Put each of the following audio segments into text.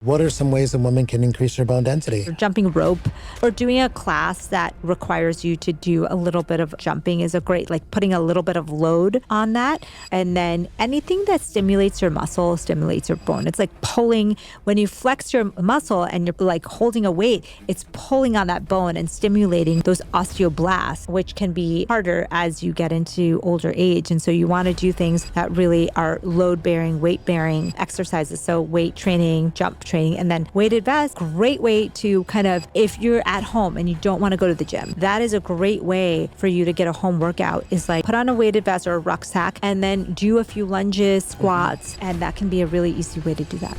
What are some ways that women can increase their bone density? Jumping rope or doing a class that requires you to do a little bit of jumping is a great, like putting a little bit of load on that. And then anything that stimulates your muscle stimulates your bone. It's like pulling, when you flex your muscle and you're like holding a weight, it's pulling on that bone and stimulating those osteoblasts, which can be harder as you get into older age. And so you want to do things that really are load bearing, weight bearing exercises. So weight training, jump training, and then weighted vests, great way to kind of, if you're at home and you don't want to go to the gym, that is a great way for you to get a home workout, is like put on a weighted vest or a rucksack and then do a few lunges, squats, and that can be a really easy way to do that.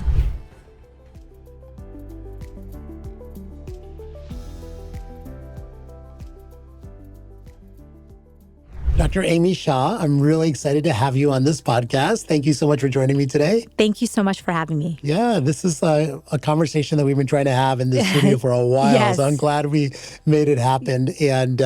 Dr. Amy Shah, I'm really excited to have you on this podcast. Thank you so much for joining me today. Thank you so much for having me. Yeah, this is a conversation that we've been trying to have in this studio for a while. Yes. So I'm glad we made it happen. And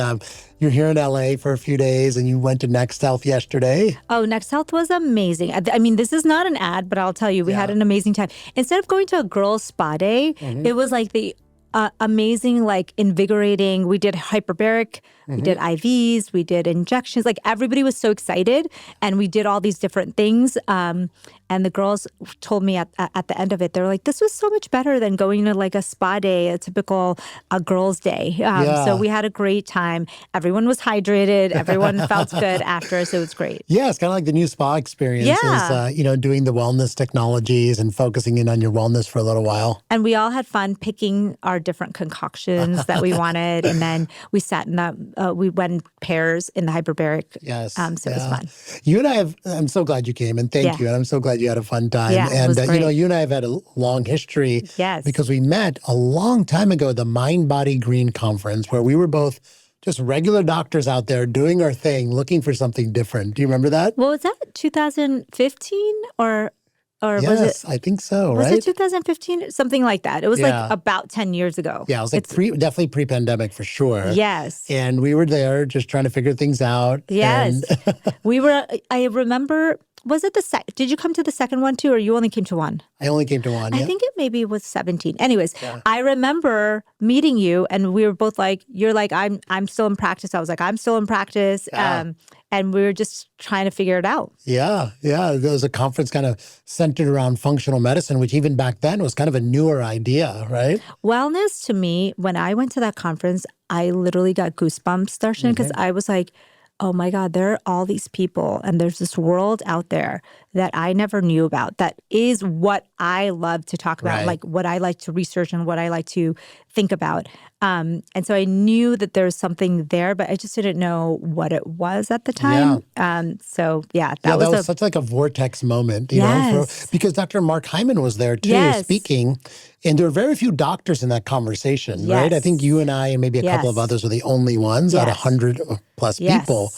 you're here in LA for a few days and you went to Next Health yesterday. Oh, Next Health was amazing. I mean, this is not an ad, but I'll tell you, we had an amazing time. Instead of going to a girls' spa day, it was like the amazing, like invigorating. We did hyperbaric, we did IVs, we did injections. Like everybody was so excited, and we did all these different things. And the girls told me at the end of it, they were like, "This was so much better than going to like a spa day, a typical girls' day." So we had a great time. Everyone was hydrated. Everyone felt good after, so it was great. Yeah, it's kind of like the new spa experience. Yeah. Is, doing the wellness technologies and focusing in on your wellness for a little while. And we all had fun picking our different concoctions that we wanted. And then we sat in we went in pairs in the hyperbaric. Yes. So it was fun. You and I I'm so glad you came, and thank you. And I'm so glad you had a fun time. Yeah, and, it was great. you and I have had a long history. Yes. Because we met a long time ago at the Mind Body Green Conference, where we were both just regular doctors out there doing our thing, looking for something different. Do you remember that? Well, was that 2015 or yes, was it? I think so, Was right? it 2015? Something like that. It was like about 10 years ago. Yeah, it was like definitely pre-pandemic for sure. Yes. And we were there just trying to figure things out. Yes. And We were, I remember, was it did you come to the second one too, or you only came to one? I only came to one. I think it maybe was 17. Anyways, I remember meeting you and we were both like, you're like, I'm still in practice. I was like, I'm still in practice. And we were just trying to figure it out. Yeah. There was a conference kind of centered around functional medicine, which even back then was kind of a newer idea, right? Wellness to me, when I went to that conference, I literally got goosebumps, Darshan, because I was like, oh my God, there are all these people and there's this world out there that I never knew about. That is what I love to talk about, like what I like to research and what I like to think about. And so I knew that there was something there, but I just didn't know what it was at the time. That was such like a vortex moment, you know, because Dr. Mark Hyman was there too, speaking. And there were very few doctors in that conversation, right? I think you and I and maybe a couple of others were the only ones out of 100 plus people.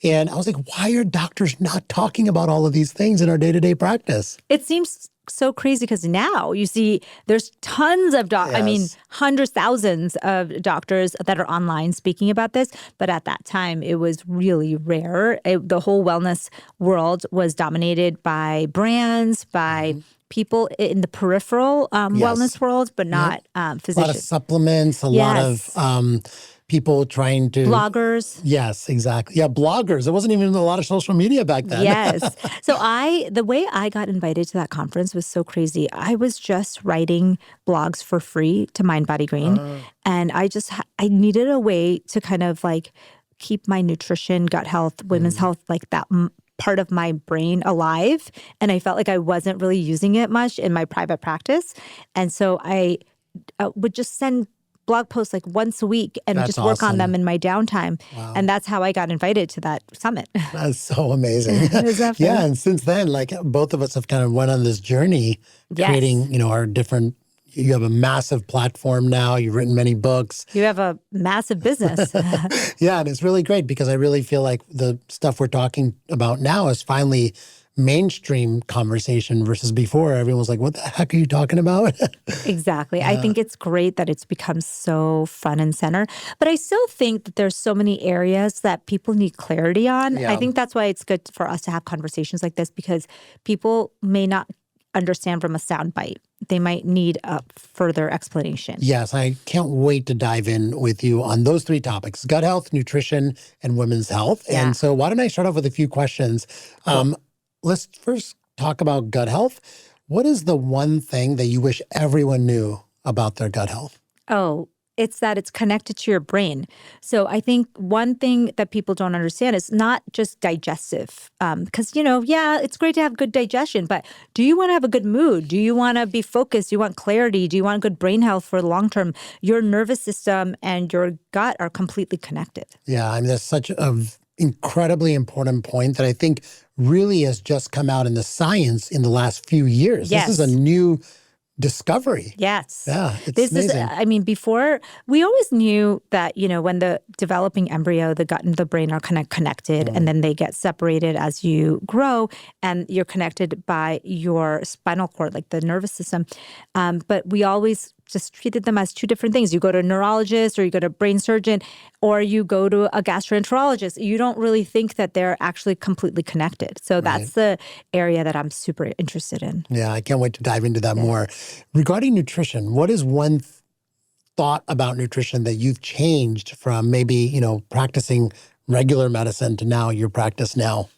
And I was like, why are doctors not talking about all of these things in our day-to-day practice? It seems so crazy because now you see there's tons of I mean, hundreds, thousands of doctors that are online speaking about this. But at that time, it was really rare. The whole wellness world was dominated by brands, by people in the peripheral wellness world, but not physicians. A lot of supplements, a lot of people trying to... Bloggers. Yes, exactly. Yeah, bloggers. There wasn't even a lot of social media back then. Yes. So the way I got invited to that conference was so crazy. I was just writing blogs for free to Mind Body Green. And I needed a way to kind of like keep my nutrition, gut health, women's health, like that part of my brain alive. And I felt like I wasn't really using it much in my private practice. And so I would just send blog posts like once a week and just work on them in my downtime. Wow. And that's how I got invited to that summit. That's so amazing. Is that fun? Yeah, and since then, like both of us have kind of went on this journey creating, our different... You have a massive platform now. You've written many books. You have a massive business. Yeah, and it's really great because I really feel like the stuff we're talking about now is finally mainstream conversation versus before. Everyone was like, what the heck are you talking about? Exactly. I think it's great that it's become so front and center. But I still think that there's so many areas that people need clarity on. I think that's why it's good for us to have conversations like this because people may not understand from a soundbite. They might need a further explanation. Yes, I can't wait to dive in with you on those three topics: gut health, nutrition, and women's health. Yeah. And so why don't I start off with a few questions? Cool. Let's first talk about gut health. What is the one thing that you wish everyone knew about their gut health? Oh, it's that it's connected to your brain. So I think one thing that people don't understand is not just digestive. Because, it's great to have good digestion, but do you want to have a good mood? Do you want to be focused? Do you want clarity? Do you want good brain health for the long term? Your nervous system and your gut are completely connected. Yeah, I mean, that's such an incredibly important point that I think really has just come out in the science in the last few years. Yes. This is a new discovery. Yes. Yeah, it's amazing. Before, we always knew that, when the developing embryo, the gut and the brain are kind of connected, and then they get separated as you grow, and you're connected by your spinal cord, like the nervous system. But we always just treated them as two different things. You go to a neurologist, or you go to a brain surgeon, or you go to a gastroenterologist. You don't really think that they're actually completely connected. So that's the area that I'm super interested in. Yeah, I can't wait to dive into that more. Regarding nutrition, what is one thought about nutrition that you've changed from maybe, practicing regular medicine to now your practice now?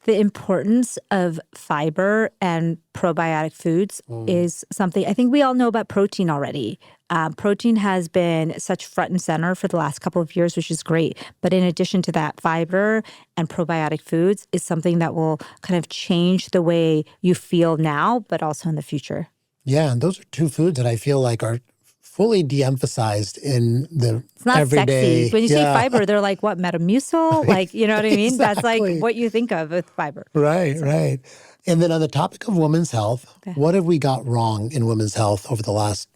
The importance of fiber and probiotic foods is something I think we all know about protein already. Protein has been such front and center for the last couple of years, which is great. But in addition to that, fiber and probiotic foods is something that will kind of change the way you feel now, but also in the future. Yeah, and those are two foods that I feel like are fully de-emphasized in the It's not everyday. sexy. When you say fiber, they're like, what, Metamucil? Like, you know what I mean? Exactly. That's like what you think of with fiber. Right. And then on the topic of women's health, what have we got wrong in women's health over the last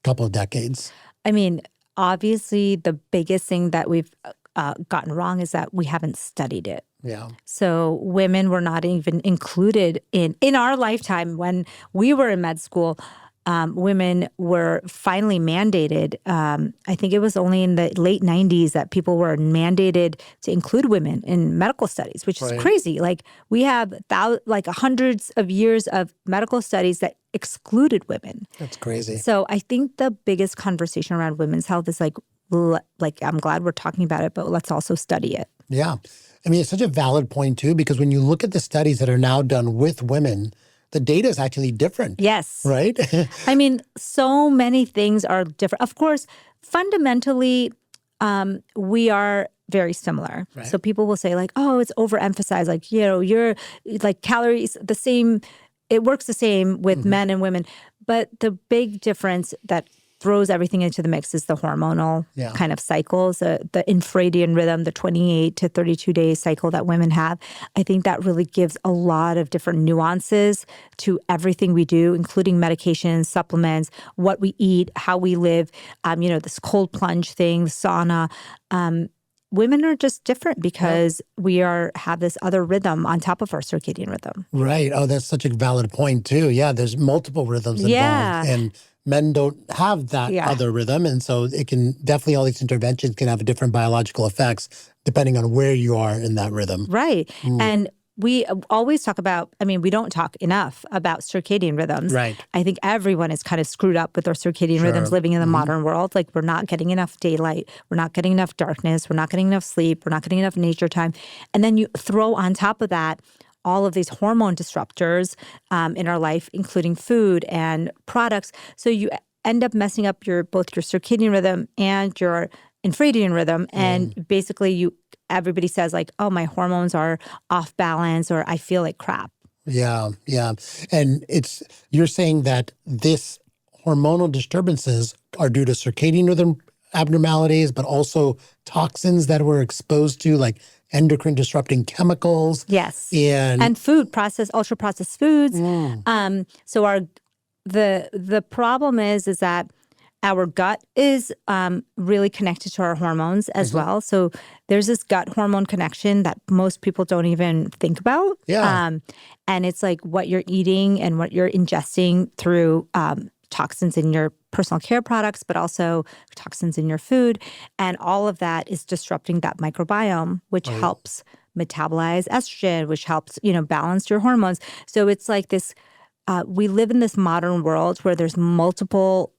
couple of decades? I mean, obviously, the biggest thing that we've gotten wrong is that we haven't studied it. Yeah. So women were not even included in our lifetime when we were in med school. Women were finally mandated. I think it was only in the late 90s that people were mandated to include women in medical studies, which is crazy. Like we have hundreds of years of medical studies that excluded women. That's crazy. So I think the biggest conversation around women's health is like I'm glad we're talking about it, but let's also study it. Yeah. I mean, it's such a valid point too, because when you look at the studies that are now done with women, the data is actually different. Yes. Right? I mean, so many things are different. Of course, fundamentally, we are very similar. Right. So people will say like, oh, it's overemphasized. Like, you're like calories, the same, it works the same with men and women. But the big difference that throws everything into the mix is the hormonal kind of cycles, the infradian rhythm, the 28 to 32-day cycle that women have. I think that really gives a lot of different nuances to everything we do, including medications, supplements, what we eat, how we live, this cold plunge thing, the sauna. Women are just different because we have this other rhythm on top of our circadian rhythm. Right. Oh, that's such a valid point too. Yeah, there's multiple rhythms involved. And men don't have that other rhythm. And so it can definitely, all these interventions can have different biological effects depending on where you are in that rhythm. Right. And we always talk about, we don't talk enough about circadian rhythms. Right. I think everyone is kind of screwed up with their circadian rhythms living in the modern world. Like we're not getting enough daylight. We're not getting enough darkness. We're not getting enough sleep. We're not getting enough nature time. And then you throw on top of that all of these hormone disruptors in our life, including food and products. So you end up messing up both your circadian rhythm and your infradian rhythm. And basically everybody says like, oh, my hormones are off balance or I feel like crap. Yeah. And you're saying that this hormonal disturbances are due to circadian rhythm abnormalities, but also toxins that we're exposed to, like endocrine disrupting chemicals. Yes. And food, ultra processed foods. So the problem is that our gut is really connected to our hormones as well. So there's this gut hormone connection that most people don't even think about. Yeah. And it's like what you're eating and what you're ingesting through toxins in your personal care products, but also toxins in your food. And all of that is disrupting that microbiome, which helps metabolize estrogen, which helps, balance your hormones. So it's like this we live in this modern world where there's multiple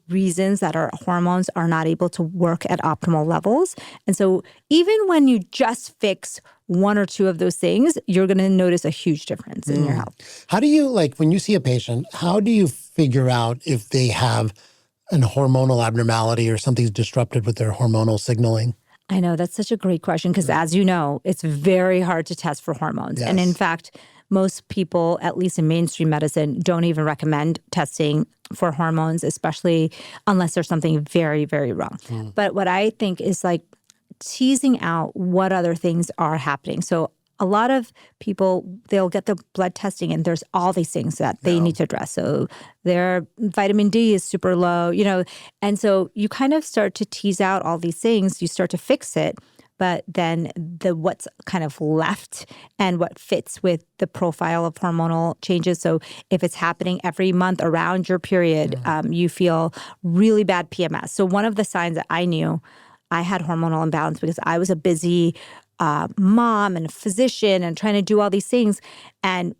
reasons that our hormones are not able to work at optimal levels. And so even when you just fix one or two of those things, you're going to notice a huge difference in your health. How do you, like, when you see a patient, how do you figure out if they have an hormonal abnormality or something's disrupted with their hormonal signaling? I know, that's such a great question because as you know, it's very hard to test for hormones. Yes. And in fact, most people, at least in mainstream medicine, don't even recommend testing for hormones, especially unless there's something very, very wrong. But what I think is like teasing out what other things are happening. So a lot of people, they'll get the blood testing and there's all these things that they need to address. So their vitamin D is super low, and so you kind of start to tease out all these things. You start to fix it. But then what's kind of left and what fits with the profile of hormonal changes. So if it's happening every month around your period, you feel really bad PMS. So one of the signs that I knew I had hormonal imbalance because I was a busy mom and a physician and trying to do all these things. And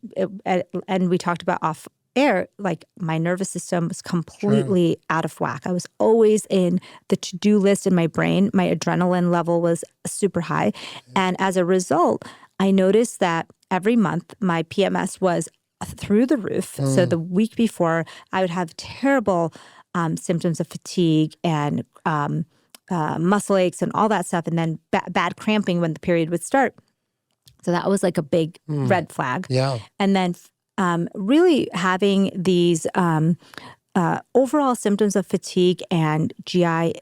we talked about off air, like my nervous system was completely out of whack. I was always in the to-do list in my brain. My adrenaline level was super high. And as a result, I noticed that every month my PMS was through the roof. So the week before, I would have terrible symptoms of fatigue and muscle aches and all that stuff, and then bad cramping when the period would start. So that was like a big red flag. Yeah. And then really having these overall symptoms of fatigue and GI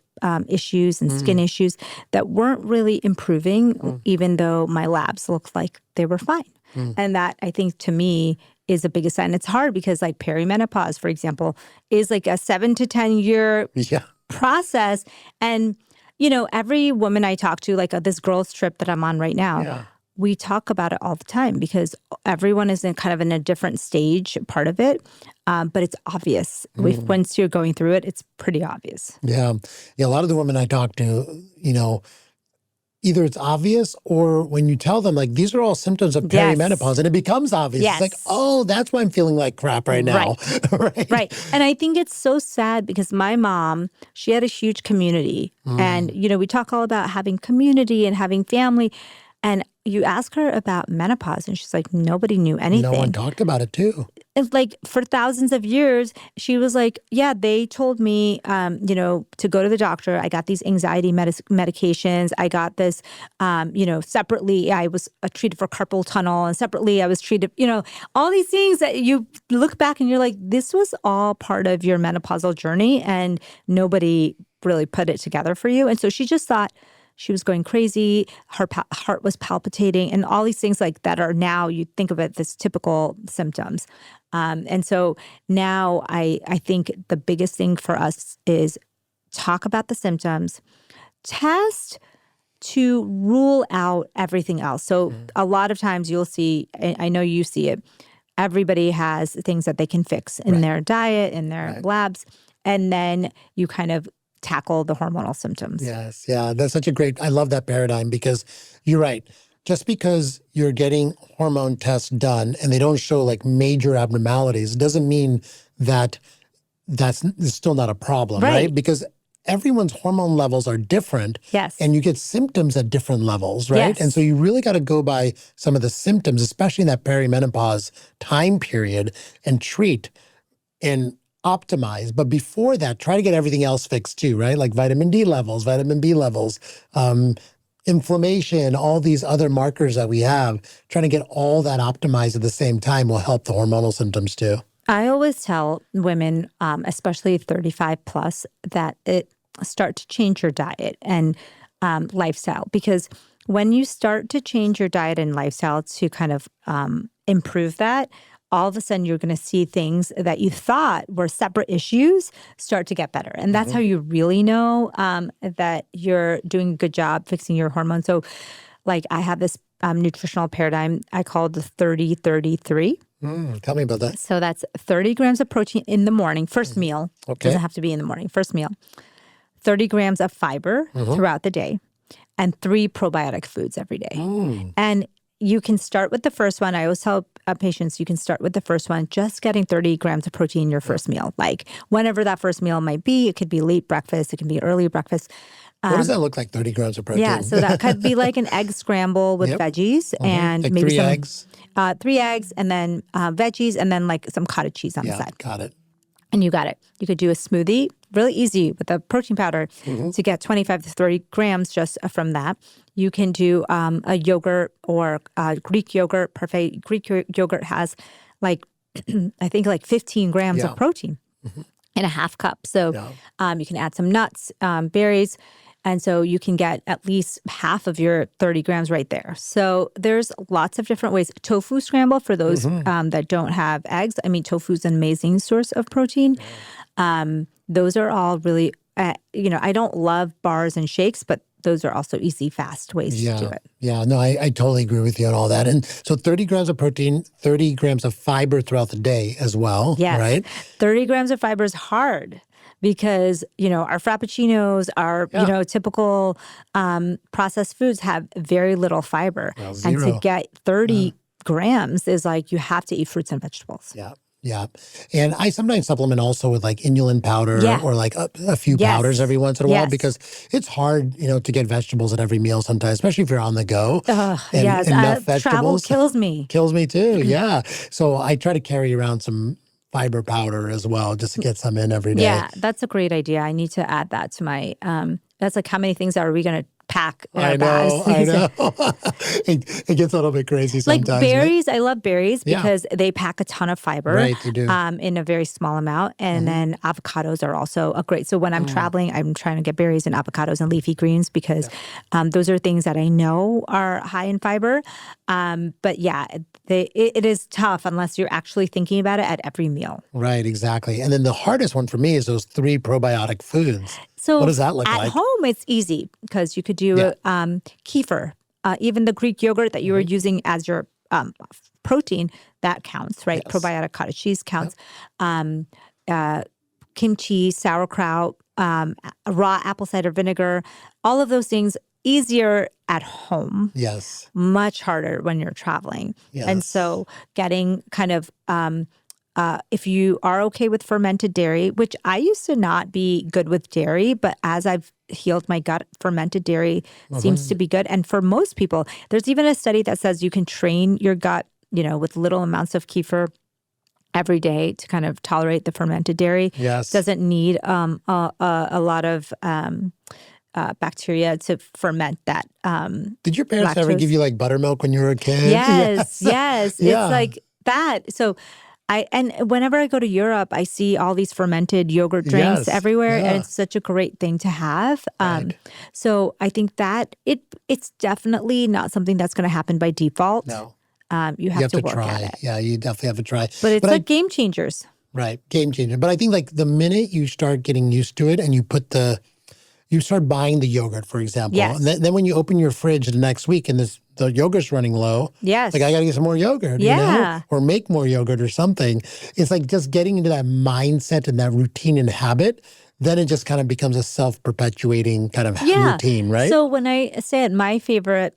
issues and skin issues that weren't really improving, even though my labs looked like they were fine. And that, I think, to me, is the biggest sign. It's hard because, like, perimenopause, for example, is like a 7 to 10 year process. And, every woman I talk to, like this girls trip that I'm on right now, we talk about it all the time because everyone is in a different stage, part of it. But it's obvious. Once you're going through it, it's pretty obvious. Yeah. A lot of the women I talk to, either it's obvious or when you tell them, like, these are all symptoms of perimenopause and it becomes obvious. It's like, oh, that's why I'm feeling like crap right now. Right. And I think it's so sad because my mom, she had a huge community. And, we talk all about having community and having family. And you ask her about menopause and she's like, nobody knew anything. No one talked about it too. It's like for thousands of years, she was like, yeah, they told me, to go to the doctor. I got these anxiety medications. I got this, separately, I was treated for carpal tunnel and separately I was treated, all these things that you look back and you're like, this was all part of your menopausal journey and nobody really put it together for you. And so she just thought, she was going crazy, her heart was palpitating, and all these things like that are now, you think of it as typical symptoms. And so now I think the biggest thing for us is talk about the symptoms, test to rule out everything else. So a lot of times you'll see, I know you see it, everybody has things that they can fix in their diet, in their labs, and then you kind of tackle the hormonal symptoms. Yes. Yeah. That's such a great, I love that paradigm because you're right. Just because you're getting hormone tests done and they don't show like major abnormalities doesn't mean that that's still not a problem, right? Because everyone's hormone levels are different. Yes. And you get symptoms at different levels, right? Yes. And so you really got to go by some of the symptoms, especially in that perimenopause time period, and treat and optimize. But before that, try to get everything else fixed too, right? Like vitamin D levels, vitamin B levels, inflammation, all these other markers that we have. Trying to get all that optimized at the same time will help the hormonal symptoms too. I always tell women, especially 35 plus, that start to change your diet and lifestyle. Because when you start to change your diet and lifestyle to kind of improve that, all of a sudden you're going to see things that you thought were separate issues start to get better. And that's how you really know that you're doing a good job fixing your hormones. So like I have this nutritional paradigm I call the 30-33. Tell me about that. So that's 30 grams of protein in the morning, first meal. Okay. Doesn't have to be in the morning, first meal. 30 grams of fiber throughout the day and 3 probiotic foods every day. And you can start with the first one. I always tell patients you can start with the first one, just getting 30 grams of protein in your first meal. Like whenever that first meal might be, it could be late breakfast, it can be early breakfast. What does that look like, 30 grams of protein? Yeah, so that could be like an egg scramble with veggies and like maybe 3 some eggs. 3 eggs and then veggies and then like some cottage cheese on the side. Got it. And you got it. You could do a smoothie, really easy with a protein powder to get 25 to 30 grams just from that. You can do a yogurt or Greek yogurt. Perfect. Greek yogurt has like, I think like 15 grams of protein in a half cup. So you can add some nuts, berries. And so you can get at least half of your 30 grams right there. So there's lots of different ways. Tofu scramble for those that don't have eggs. I mean, tofu is an amazing source of protein. Those are all really, I don't love bars and shakes, but those are also easy, fast ways to do it. Yeah, no, I totally agree with you on all that. And so 30 grams of protein, 30 grams of fiber throughout the day as well, right? 30 grams of fiber is hard. Because, our frappuccinos, our, typical processed foods have very little fiber. Well, and to get 30 grams is like you have to eat fruits and vegetables. Yeah. And I sometimes supplement also with like inulin powder or like a few powders every once in a while because it's hard, to get vegetables at every meal sometimes, especially if you're on the go. Enough vegetables. Travel kills me. Kills me too, yeah. So I try to carry around some fiber powder as well, just to get some in every day. Yeah, that's a great idea. I need to add that to my, that's like how many things are we going to pack in our bags? I know. It gets a little bit crazy sometimes. Like berries, I love berries because they pack a ton of fiber. Right, they do. In a very small amount. And then avocados are also a great, so when I'm traveling, I'm trying to get berries and avocados and leafy greens because those are things that I know are high in fiber. But yeah, it is tough unless you're actually thinking about it at every meal. Right, exactly. And then the hardest one for me is those 3 probiotic foods. So what does that look like? At home, it's easy because you could do kefir. Even the Greek yogurt that you were using as your protein, that counts, right? Yes. Probiotic cottage cheese counts. Kimchi, sauerkraut, raw apple cider vinegar, all of those things, easier at home. Yes. Much harder when you're traveling. Yes. And so getting kind of, if you are okay with fermented dairy, which I used to not be good with dairy, but as I've healed my gut, fermented dairy seems to be good. And for most people, there's even a study that says you can train your gut, with little amounts of kefir every day to kind of tolerate the fermented dairy. Yes. Doesn't need a lot of bacteria to ferment that. Did your parents lactose. ever give you like buttermilk when you were a kid? Yes. It's like that. So and whenever I go to Europe, I see all these fermented yogurt drinks everywhere, and it's such a great thing to have. Right. So I think that it's definitely not something that's going to happen by default. No. You have to work try. at it. Yeah, you definitely have to try. But it's like game changers. Right, game changer. But I think like the minute you start getting used to it and you start buying the yogurt, for example. Yes. And then when you open your fridge the next week and the yogurt's running low. Yes. Like, I got to get some more yogurt, or make more yogurt or something. It's like just getting into that mindset and that routine and habit. Then it just kind of becomes a self-perpetuating kind of routine, right? So when I say it, my favorite,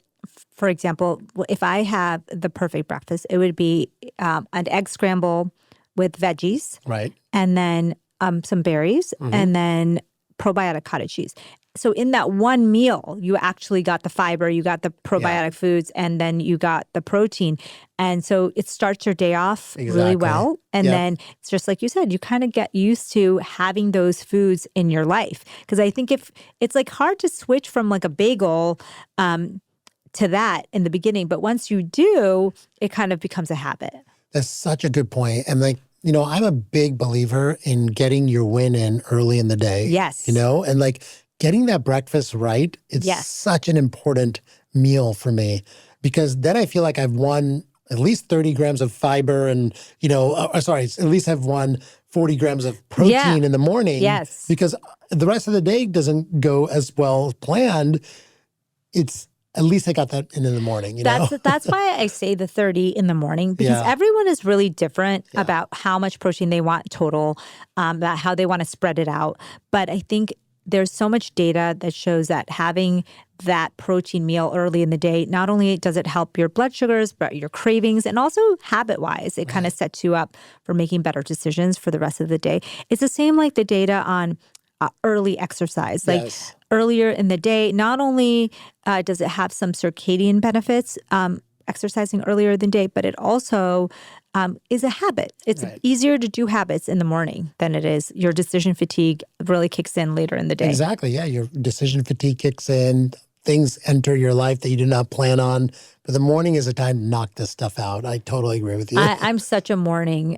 for example, if I have the perfect breakfast, it would be an egg scramble with veggies. Right. And then some berries and then probiotic cottage cheese. So in that one meal, you actually got the fiber, you got the probiotic foods, and then you got the protein. And so it starts your day off really well. And then it's just like you said, you kind of get used to having those foods in your life. Because I think if it's like hard to switch from like a bagel to that in the beginning. But once you do, it kind of becomes a habit. That's such a good point. And like, I'm a big believer in getting your win in early in the day. Yes. And like getting that breakfast right, it's such an important meal for me because then I feel like I've won at least 30 grams of fiber and, at least have won 40 grams of protein in the morning. Yes. Because the rest of the day doesn't go as well planned. At least I got that in the morning, That's why I say the 30 in the morning, because everyone is really different about how much protein they want total, about how they want to spread it out. But I think there's so much data that shows that having that protein meal early in the day, not only does it help your blood sugars, but your cravings, and also habit-wise, it kind of sets you up for making better decisions for the rest of the day. It's the same like the data on early exercise. Like earlier in the day, not only does it have some circadian benefits, exercising earlier in the day, but it also is a habit. It's easier to do habits in the morning than it is. Your decision fatigue really kicks in later in the day. Exactly. Yeah. Your decision fatigue kicks in. Things enter your life that you did not plan on. But the morning is a time to knock this stuff out. I totally agree with you. I'm such a morning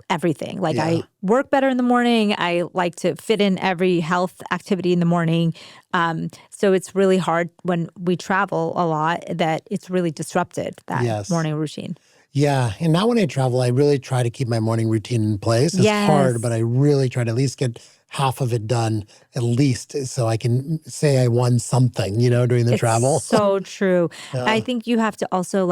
everything. Like I work better in the morning. I like to fit in every health activity in the morning. So it's really hard when we travel a lot that it's really disrupted, that morning routine. Yeah. And now when I travel, I really try to keep my morning routine in place. It's hard, but I really try to at least get half of it done, at least, so I can say I won something, during the travel. So true. I think you have to also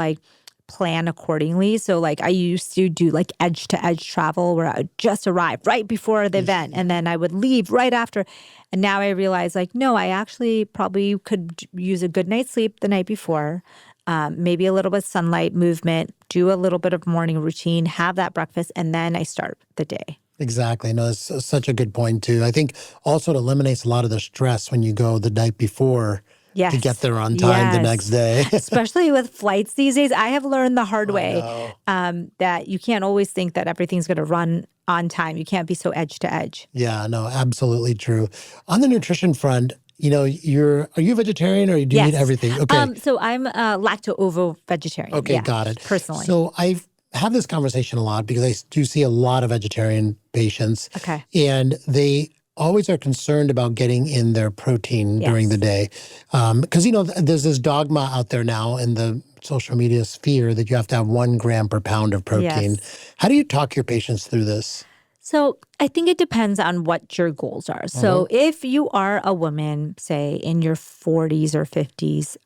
plan accordingly. So I used to do edge to edge travel where I would just arrive right before the event and then I would leave right after. And now I realize no, I actually probably could use a good night's sleep the night before. Maybe a little bit of sunlight, movement, do a little bit of morning routine, have that breakfast, and then I start the day. Exactly. No, that's such a good point, too. I think also it eliminates a lot of the stress when you go the night before to get there on time the next day. Especially with flights these days. I have learned the hard way that you can't always think that everything's going to run on time. You can't be so edge to edge. Yeah, no, absolutely true. On the nutrition front, are you a vegetarian or do you eat everything? Okay. So I'm a lacto-ovo vegetarian. Okay, got it. Personally. So I have this conversation a lot because I do see a lot of vegetarian patients. Okay. And they always are concerned about getting in their protein during the day. Because, there's this dogma out there now in the social media sphere that you have to have 1 gram per pound of protein. How do you talk your patients through this? So I think it depends on what your goals are. So if you are a woman, say in your 40s or 50s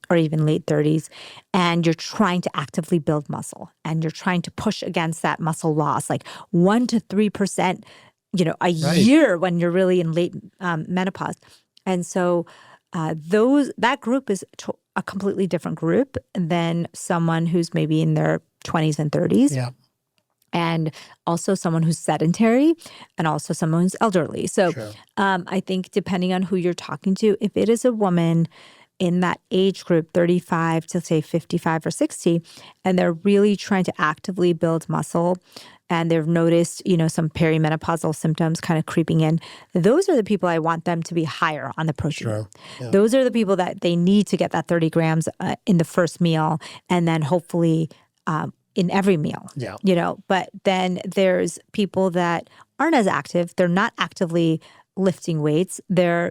or even late 30s, and you're trying to actively build muscle and you're trying to push against that muscle loss, 1 to 3%, a year when you're really in late menopause. And so that group is a completely different group than someone who's maybe in their 20s and 30s. Yeah. And also someone who's sedentary and also someone who's elderly. So I think depending on who you're talking to, if it is a woman in that age group, 35 to say 55 or 60, and they're really trying to actively build muscle and they've noticed, some perimenopausal symptoms kind of creeping in, those are the people I want them to be higher on the protein. Sure. Yeah. Those are the people that they need to get that 30 grams in the first meal and then hopefully in every meal, but then there's people that aren't as active. They're not actively lifting weights. They're,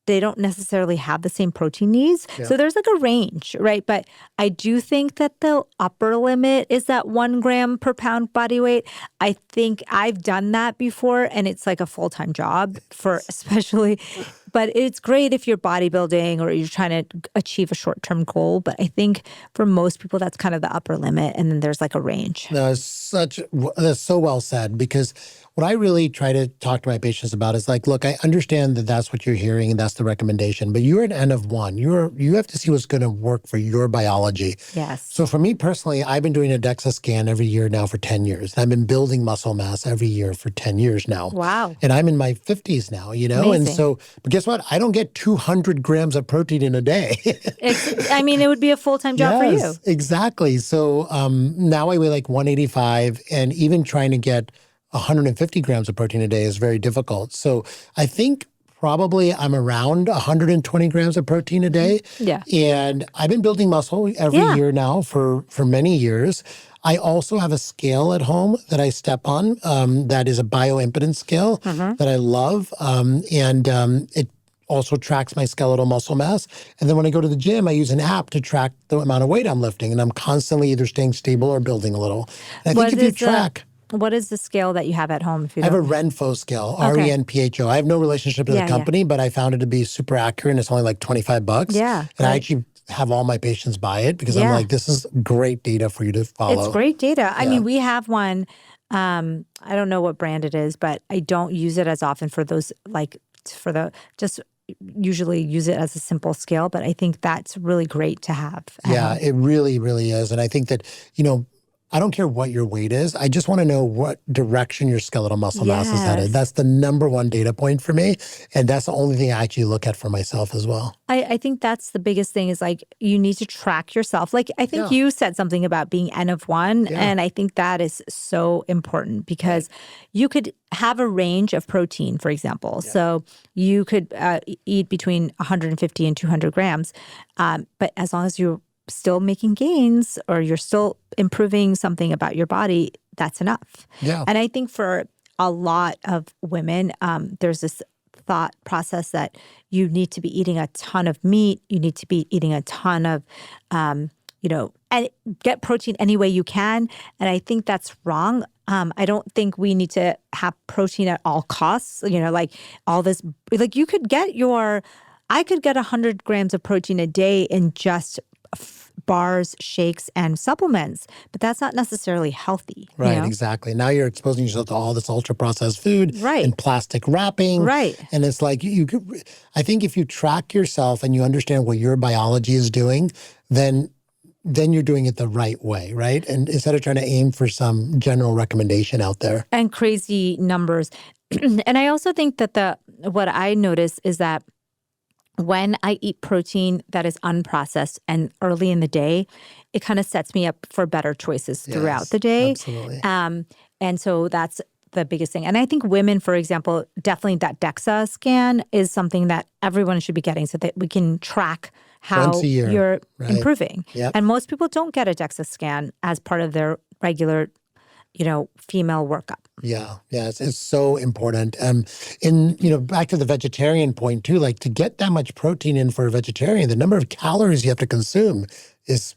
they don't necessarily have the same protein needs. Yeah. So there's a range, right? But I do think that the upper limit is that 1 gram per pound body weight. I think I've done that before and it's a full-time job for especially, but it's great if you're bodybuilding or you're trying to achieve a short-term goal. But I think for most people, that's kind of the upper limit. And then there's a range. No, that's so well said because what I really try to talk to my patients about is look, I understand that that's what you're hearing and that's the recommendation, but you're an N of 1. You have to see what's going to work for your biology. Yes. So for me personally, I've been doing a DEXA scan every year now for 10 years. I've been building muscle mass every year for 10 years now. Wow. And I'm in my 50s now, Amazing. And so, but guess what? I don't get 200 grams of protein in a day. It would be a full-time job for you. Exactly. So now I weigh 185 and even trying to get 150 grams of protein a day is very difficult. So I think probably I'm around 120 grams of protein a day. Yeah. And I've been building muscle every year now for many years. I also have a scale at home that I step on that is a bioimpedance scale that I love. It also tracks my skeletal muscle mass. And then when I go to the gym, I use an app to track the amount of weight I'm lifting. And I'm constantly either staying stable or building a little. And I think if you track... What is the scale that you have at home? I have a Renpho scale, RENPHO. I have no relationship with the company, but I found it to be super accurate. And it's only $25. Yeah. And I actually have all my patients buy it because I'm this is great data for you to follow. It's great data. I mean, we have one I don't know what brand it is, but I don't use it as often for those, like just usually use it as a simple scale. But I think that's really great to have. Yeah, it really, really is. And I think that, I don't care what your weight is. I just want to know what direction your skeletal muscle mass is headed. That's the number one data point for me. And that's the only thing I actually look at for myself as well. I think that's the biggest thing is like you need to track yourself. Like I think you said something about being N of 1. Yeah. And I think that is so important because you could have a range of protein, for example. Yeah. So you could eat between 150 and 200 grams. But as long as you're still making gains or you're still improving something about your body, that's enough. Yeah. And I think for a lot of women, there's this thought process that you need to be eating a ton of meat, you need to be eating a ton of, and get protein any way you can. And I think that's wrong. I don't think we need to have protein at all costs, like all this, like I could get 100 grams of protein a day in just bars, shakes, and supplements, but that's not necessarily healthy. Right, exactly. Now you're exposing yourself to all this ultra-processed food and plastic wrapping. Right. And it's like, I think if you track yourself and you understand what your biology is doing, then you're doing it the right way, right? And instead of trying to aim for some general recommendation out there. And crazy numbers. And I also think that what I notice is that when I eat protein that is unprocessed and early in the day, it kind of sets me up for better choices throughout the day. Absolutely. And so that's the biggest thing. And I think women, for example, definitely that DEXA scan is something that everyone should be getting so that we can track how you're improving. Yep. And most people don't get a DEXA scan as part of their regular female workup. Yeah, it's so important. Back to the vegetarian point too, like to get that much protein in for a vegetarian, the number of calories you have to consume is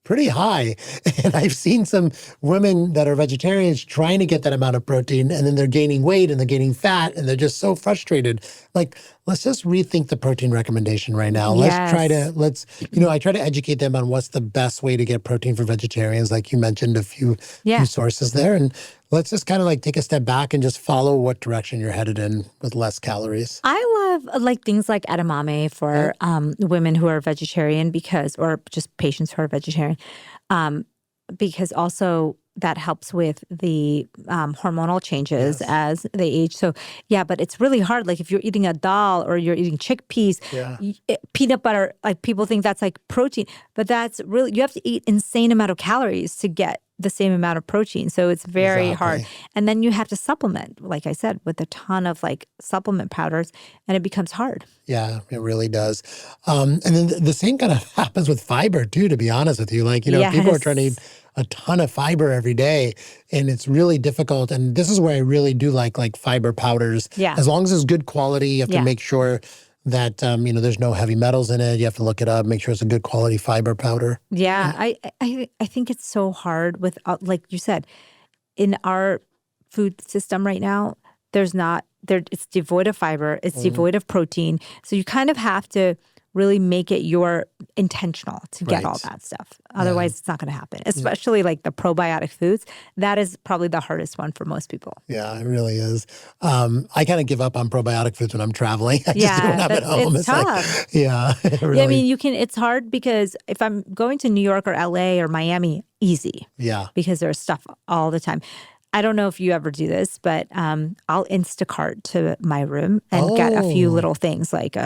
pretty high. And I've seen some women that are vegetarians trying to get that amount of protein, and then they're gaining weight and they're gaining fat, and they're just so frustrated. Like, let's just rethink the protein recommendation right now. Yes. I try to educate them on what's the best way to get protein for vegetarians. Like you mentioned a few sources there. And let's just kind of like take a step back and just follow what direction you're headed in with less calories. I love like things like edamame for women who are vegetarian or just patients who are vegetarian, because also that helps with the hormonal changes as they age. So, but it's really hard. Like if you're eating a dal or you're eating chickpeas, peanut butter, like people think that's like protein. But that's really, you have to eat insane amount of calories to get the same amount of protein. So it's very hard. And then you have to supplement, like I said, with a ton of like supplement powders, and it becomes hard. Yeah, it really does. And then the same kind of happens with fiber too, to be honest with you. Like, people are trying to eat a ton of fiber every day, and it's really difficult. And this is where I really do like fiber powders. Yeah. As long as it's good quality, you have to make sure that, there's no heavy metals in it. You have to look it up, make sure it's a good quality fiber powder. Yeah, I think it's so hard with, like you said, in our food system right now, it's devoid of fiber, it's devoid of protein. So you kind of have to really make it your intentional to get all that stuff. Otherwise, it's not going to happen, especially like the probiotic foods. That is probably the hardest one for most people. Yeah, it really is. I kind of give up on probiotic foods when I'm traveling. I just don't have it at home. It's tough. Really. Yeah, I mean, it's hard because if I'm going to New York or LA or Miami, easy. Yeah. Because there's stuff all the time. I don't know if you ever do this, but I'll Instacart to my room and get a few little things like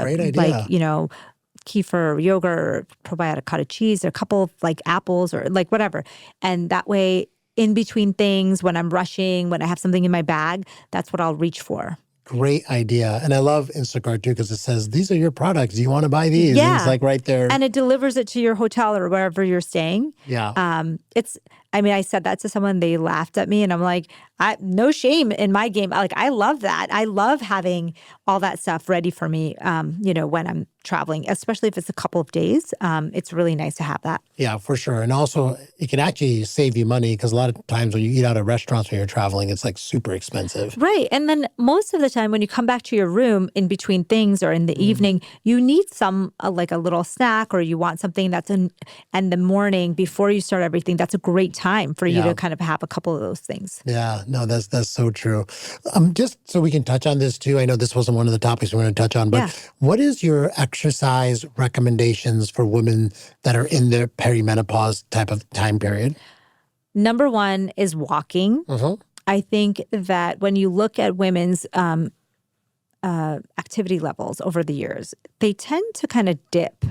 kefir, yogurt, probiotic cottage cheese, or a couple of like apples or like whatever. And that way, in between things, when I'm rushing, when I have something in my bag, that's what I'll reach for. Great idea. And I love Instacart too, because it says, these are your products. Do you want to buy these? Yeah. And it's like right there. And it delivers it to your hotel or wherever you're staying. Yeah. I said that to someone, they laughed at me, and I'm like, no shame in my game. Like, I love that. I love having all that stuff ready for me, when I'm traveling, especially if it's a couple of days. It's really nice to have that. Yeah, for sure. And also, it can actually save you money, because a lot of times when you eat out at restaurants when you're traveling, it's like super expensive. Right. And then most of the time when you come back to your room in between things or in the evening, you need some like a little snack, or you want something that's in the morning before you start everything. That's a great time for you to kind of have a couple of those things. Yeah, no, that's so true. Just so we can touch on this too, I know this wasn't one of the topics we want to touch on, but what is your exercise recommendations for women that are in their perimenopause type of time period? Number one is walking. I think that when you look at women's activity levels over the years, they tend to kind of dip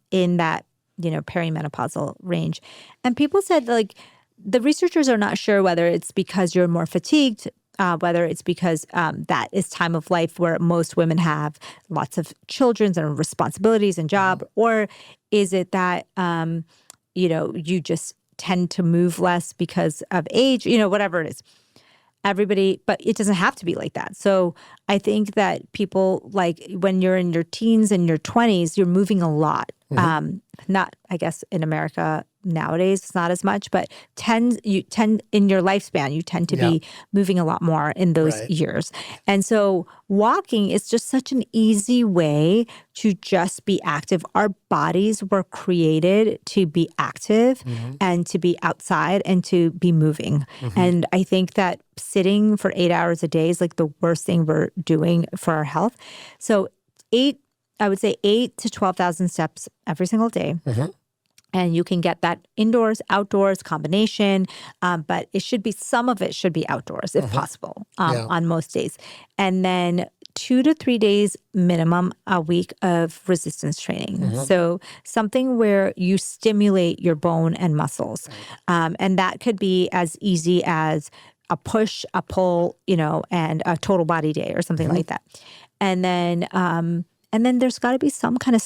in that, perimenopausal range. And people said, like, the researchers are not sure whether it's because you're more fatigued, whether it's because that is time of life where most women have lots of children and responsibilities and job, or is it that, you just tend to move less because of age, whatever it is. Everybody, but it doesn't have to be like that. So I think that people, like, when you're in your teens and your 20s, you're moving a lot. Not, I guess, in America nowadays, it's not as much, but you tend in your lifespan, you tend to be moving a lot more in those years. And so walking is just such an easy way to just be active. Our bodies were created to be active and to be outside and to be moving. And I think that sitting for 8 hours a day is like the worst thing we're doing for our health. So I would say 8 to 12,000 steps every single day. And you can get that indoors, outdoors combination, but some of it should be outdoors if possible on most days. And then 2 to 3 days minimum a week of resistance training. So something where you stimulate your bone and muscles. And that could be as easy as a push, a pull, and a total body day or something like that. And then there's got to be some kind of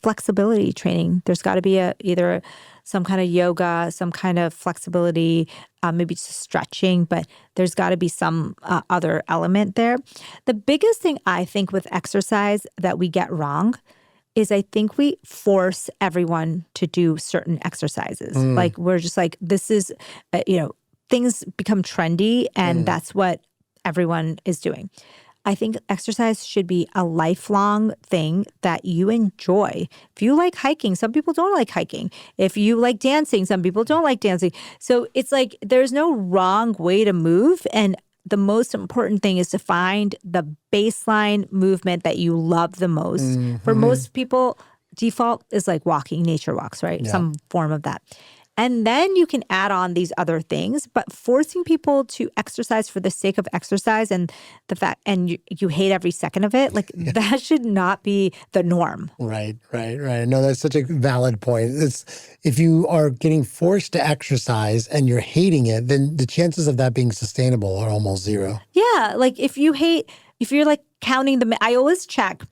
flexibility training. There's got to be either some kind of yoga, some kind of flexibility, maybe just stretching, but there's got to be some other element there. The biggest thing I think with exercise that we get wrong is I think we force everyone to do certain exercises. Like, we're just like, this is, things become trendy and that's what everyone is doing. I think exercise should be a lifelong thing that you enjoy. If you like hiking, some people don't like hiking. If you like dancing, some people don't like dancing. So it's like there's no wrong way to move. And the most important thing is to find the baseline movement that you love the most. For most people, default is like walking, nature walks, right? Some form of that. And then you can add on these other things, but forcing people to exercise for the sake of exercise and the fact, and you hate every second of it, like that should not be the norm. Right. No, that's such a valid point. If you are getting forced to exercise and you're hating it, then the chances of that being sustainable are almost zero. Yeah, like if you're like counting I always check.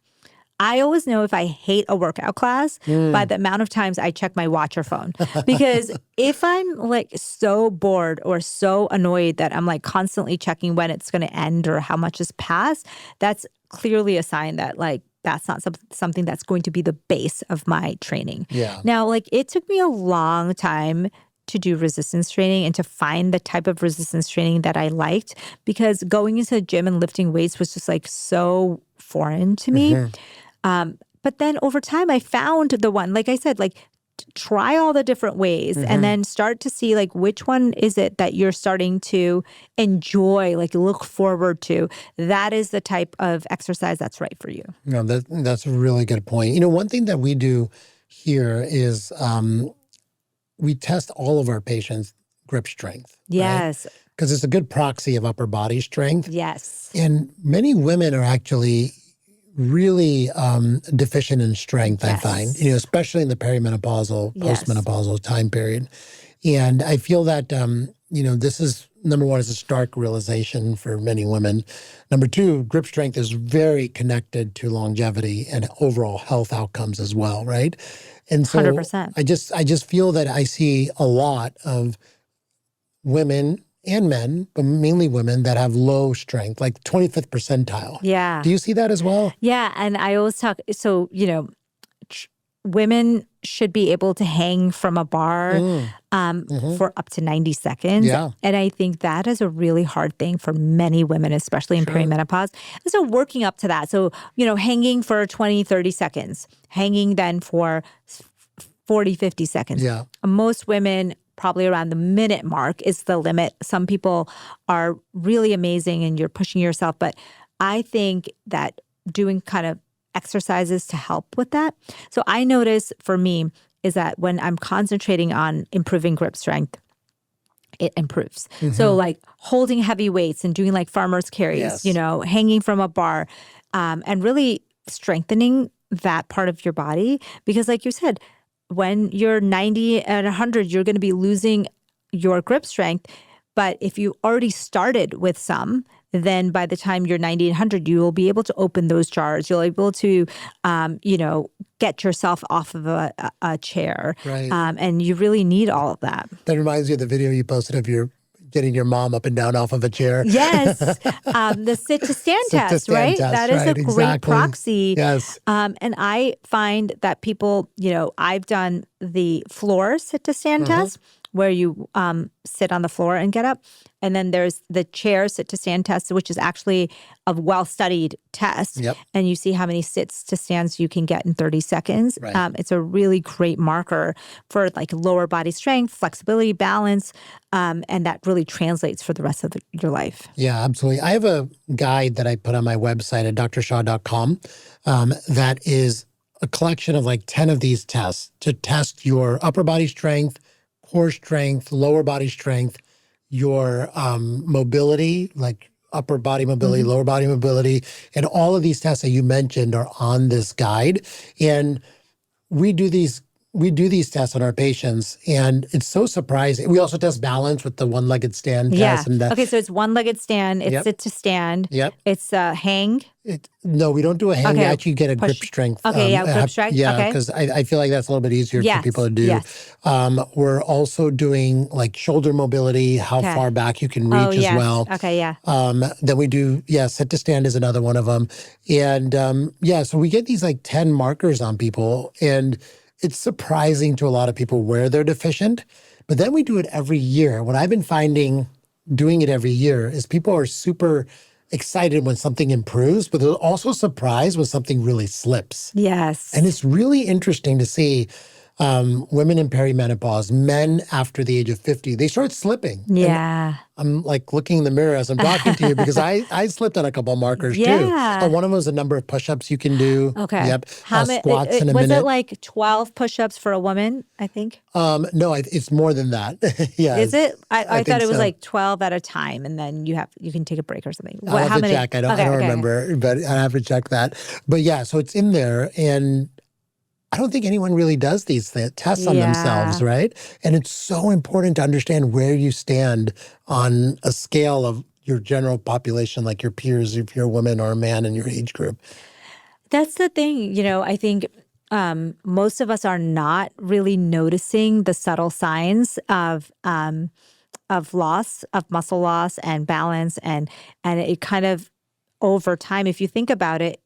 I always know if I hate a workout class by the amount of times I check my watch or phone. Because if I'm like so bored or so annoyed that I'm like constantly checking when it's going to end or how much has passed, that's clearly a sign that like that's not something that's going to be the base of my training. Yeah. Now, like it took me a long time to do resistance training and to find the type of resistance training that I liked, because going into the gym and lifting weights was just like so foreign to me. But then over time, I found the one, like I said, like try all the different ways and then start to see like which one is it that you're starting to enjoy, like look forward to. That is the type of exercise that's right for you. No, that's a really good point. One thing that we do here is we test all of our patients' grip strength. Yes. Right? Because it's a good proxy of upper body strength. Yes. And many women are actually really deficient in strength, I find, especially in the perimenopausal, postmenopausal time period. And I feel that, this is, number one, is a stark realization for many women. Number two, grip strength is very connected to longevity and overall health outcomes as well, right? And so 100%. I just feel that I see a lot of women and men, but mainly women, that have low strength, like 25th percentile. Yeah. Do you see that as well? Yeah. And I always talk, so, women should be able to hang from a bar for up to 90 seconds. Yeah. And I think that is a really hard thing for many women, especially in perimenopause. And so working up to that. So, hanging for 20, 30 seconds, hanging then for 40, 50 seconds. Yeah. Most women probably around the minute mark is the limit. Some people are really amazing and you're pushing yourself, but I think that doing kind of exercises to help with that. So I notice for me is that when I'm concentrating on improving grip strength, it improves. So like holding heavy weights and doing like farmer's carries, hanging from a bar, and really strengthening that part of your body. Because like you said, when you're 90 and 100, you're going to be losing your grip strength. But if you already started with some, then by the time you're 90 and 100, you will be able to open those jars. You'll be able to, get yourself off of a chair. Right. And you really need all of that. That reminds me of the video you posted of your getting your mom up and down off of a chair. Yes. The sit-to-stand test, right? Test, that is right, a great exactly. proxy. Yes. And I find that people, I've done the floor sit-to-stand test where you sit on the floor and get up. And then there's the chair sit-to-stand test, which is actually a well-studied test. Yep. And you see how many sits to stands you can get in 30 seconds. Right. It's a really great marker for like lower body strength, flexibility, balance, and that really translates for the rest of your life. Yeah, absolutely. I have a guide that I put on my website at drshah.com that is a collection of like 10 of these tests to test your upper body strength, core strength, lower body strength, your mobility, like upper body mobility, lower body mobility, and all of these tests that you mentioned are on this guide. And we do these tests on our patients, and it's so surprising. We also test balance with the one-legged stand test. And Okay, so it's one-legged stand. It's sit to stand. Yep. It's hang. No, we don't do a hang. Okay. We actually get a grip strength. Okay, grip strength. Yeah, okay. because I feel like that's a little bit easier for people to do. Yes. We're also doing like shoulder mobility, how far back you can reach as well. Okay, yeah. Then we do, sit to stand is another one of them. And so we get these like 10 markers on people, and it's surprising to a lot of people where they're deficient. But then we do it every year. What I've been finding doing it every year is people are super excited when something improves, but they're also surprised when something really slips. Yes. And it's really interesting to see women in perimenopause, men after the age of 50, they start slipping. Yeah. And I'm like looking in the mirror as I'm talking to you because I slipped on a couple of markers too. One of them was the number of push-ups you can do. Okay. Yep. How many squats in a was minute. it like 12 push-ups for a woman, I think? No, it's more than that. Yeah. Is it? I thought it was so. like 12 at a time, and then you can take a break or something. I'll have to check. I don't remember, but I have to check that. But yeah, so it's in there, and I don't think anyone really does these tests on themselves, right? And it's so important to understand where you stand on a scale of your general population, like your peers, if you're a woman or a man in your age group. That's the thing. I think most of us are not really noticing the subtle signs of loss, of muscle loss and balance, and it kind of over time, if you think about it,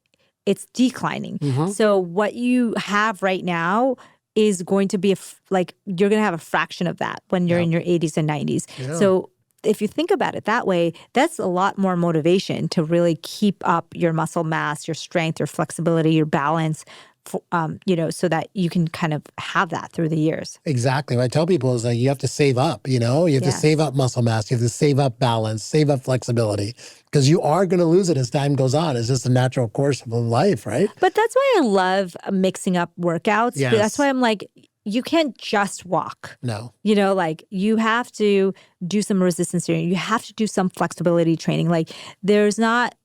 it's declining. So what you have right now is going to be you're going to have a fraction of that when you're in your 80s and 90s. Yeah. So if you think about it that way, that's a lot more motivation to really keep up your muscle mass, your strength, your flexibility, your balance, so that you can kind of have that through the years. Exactly. What I tell people is that you have to save up, you have to save up muscle mass, you have to save up balance, save up flexibility, because you are going to lose it as time goes on. It's just a natural course of life, right? But that's why I love mixing up workouts. Yes. That's why I'm like, you can't just walk. No. You have to do some resistance training. You have to do some flexibility training. Like there's not,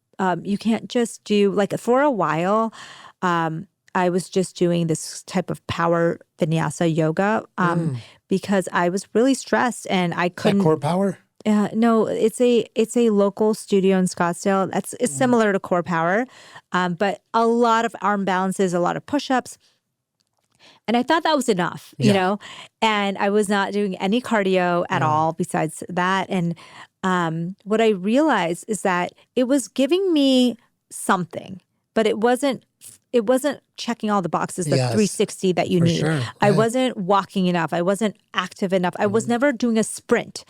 you can't just do, like for a while, I was just doing this type of power vinyasa yoga because I was really stressed and I couldn't. Is that core power? No, it's a local studio in Scottsdale. It's similar to core power, but a lot of arm balances, a lot of push-ups. And I thought that was enough, and I was not doing any cardio at all besides that. And what I realized is that it was giving me something, but it wasn't checking all the boxes, the 360 that you need. Sure. I wasn't walking enough. I wasn't active enough. I was never doing a sprint.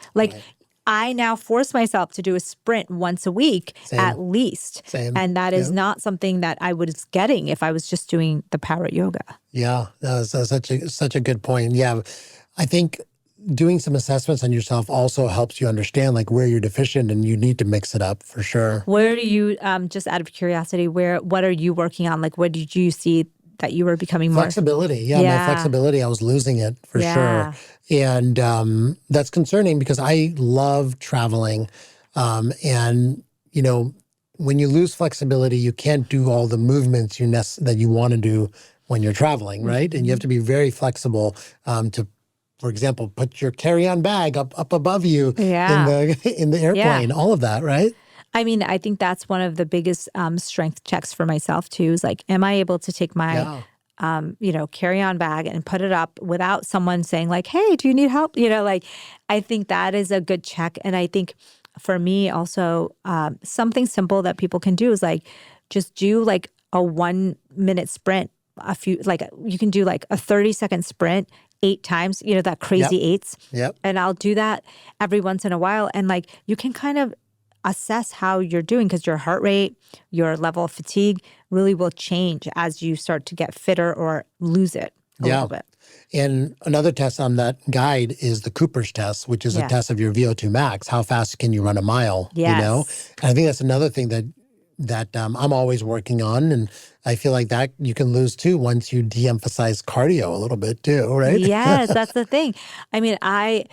I now force myself to do a sprint once a week at least. Same. And that is not something that I was getting if I was just doing the power yoga. Yeah, that's such a good point. Yeah, I think doing some assessments on yourself also helps you understand like where you're deficient and you need to mix it up for sure. Where do you, just out of curiosity, what are you working on? Like, what did you see that you were becoming more? Flexibility. Yeah, my flexibility, I was losing it for sure. And that's concerning because I love traveling. And, you know, when you lose flexibility, you can't do all the movements that you want to do when you're traveling, right? And you have to be very flexible to, for example, put your carry-on bag up above you in the airplane, all of that, right? I mean, I think that's one of the biggest strength checks for myself too, is like, am I able to take my, carry-on bag and put it up without someone saying like, hey, do you need help? You know, like, I think that is a good check. And I think for me also, something simple that people can do is like, just do like a 1-minute sprint. You can do like a 30-second sprint 8 times, you know, that crazy eights. Yep. And I'll do that every once in a while. And like, you can kind of assess how you're doing because your heart rate, your level of fatigue really will change as you start to get fitter or lose it a little bit. And another test on that guide is the Cooper's test, which is a test of your VO2 max. How fast can you run a mile? Yes. You know? And I think that's another thing that I'm always working on. And I feel like that you can lose too once you de-emphasize cardio a little bit too, right? Yes, that's the thing. I mean, I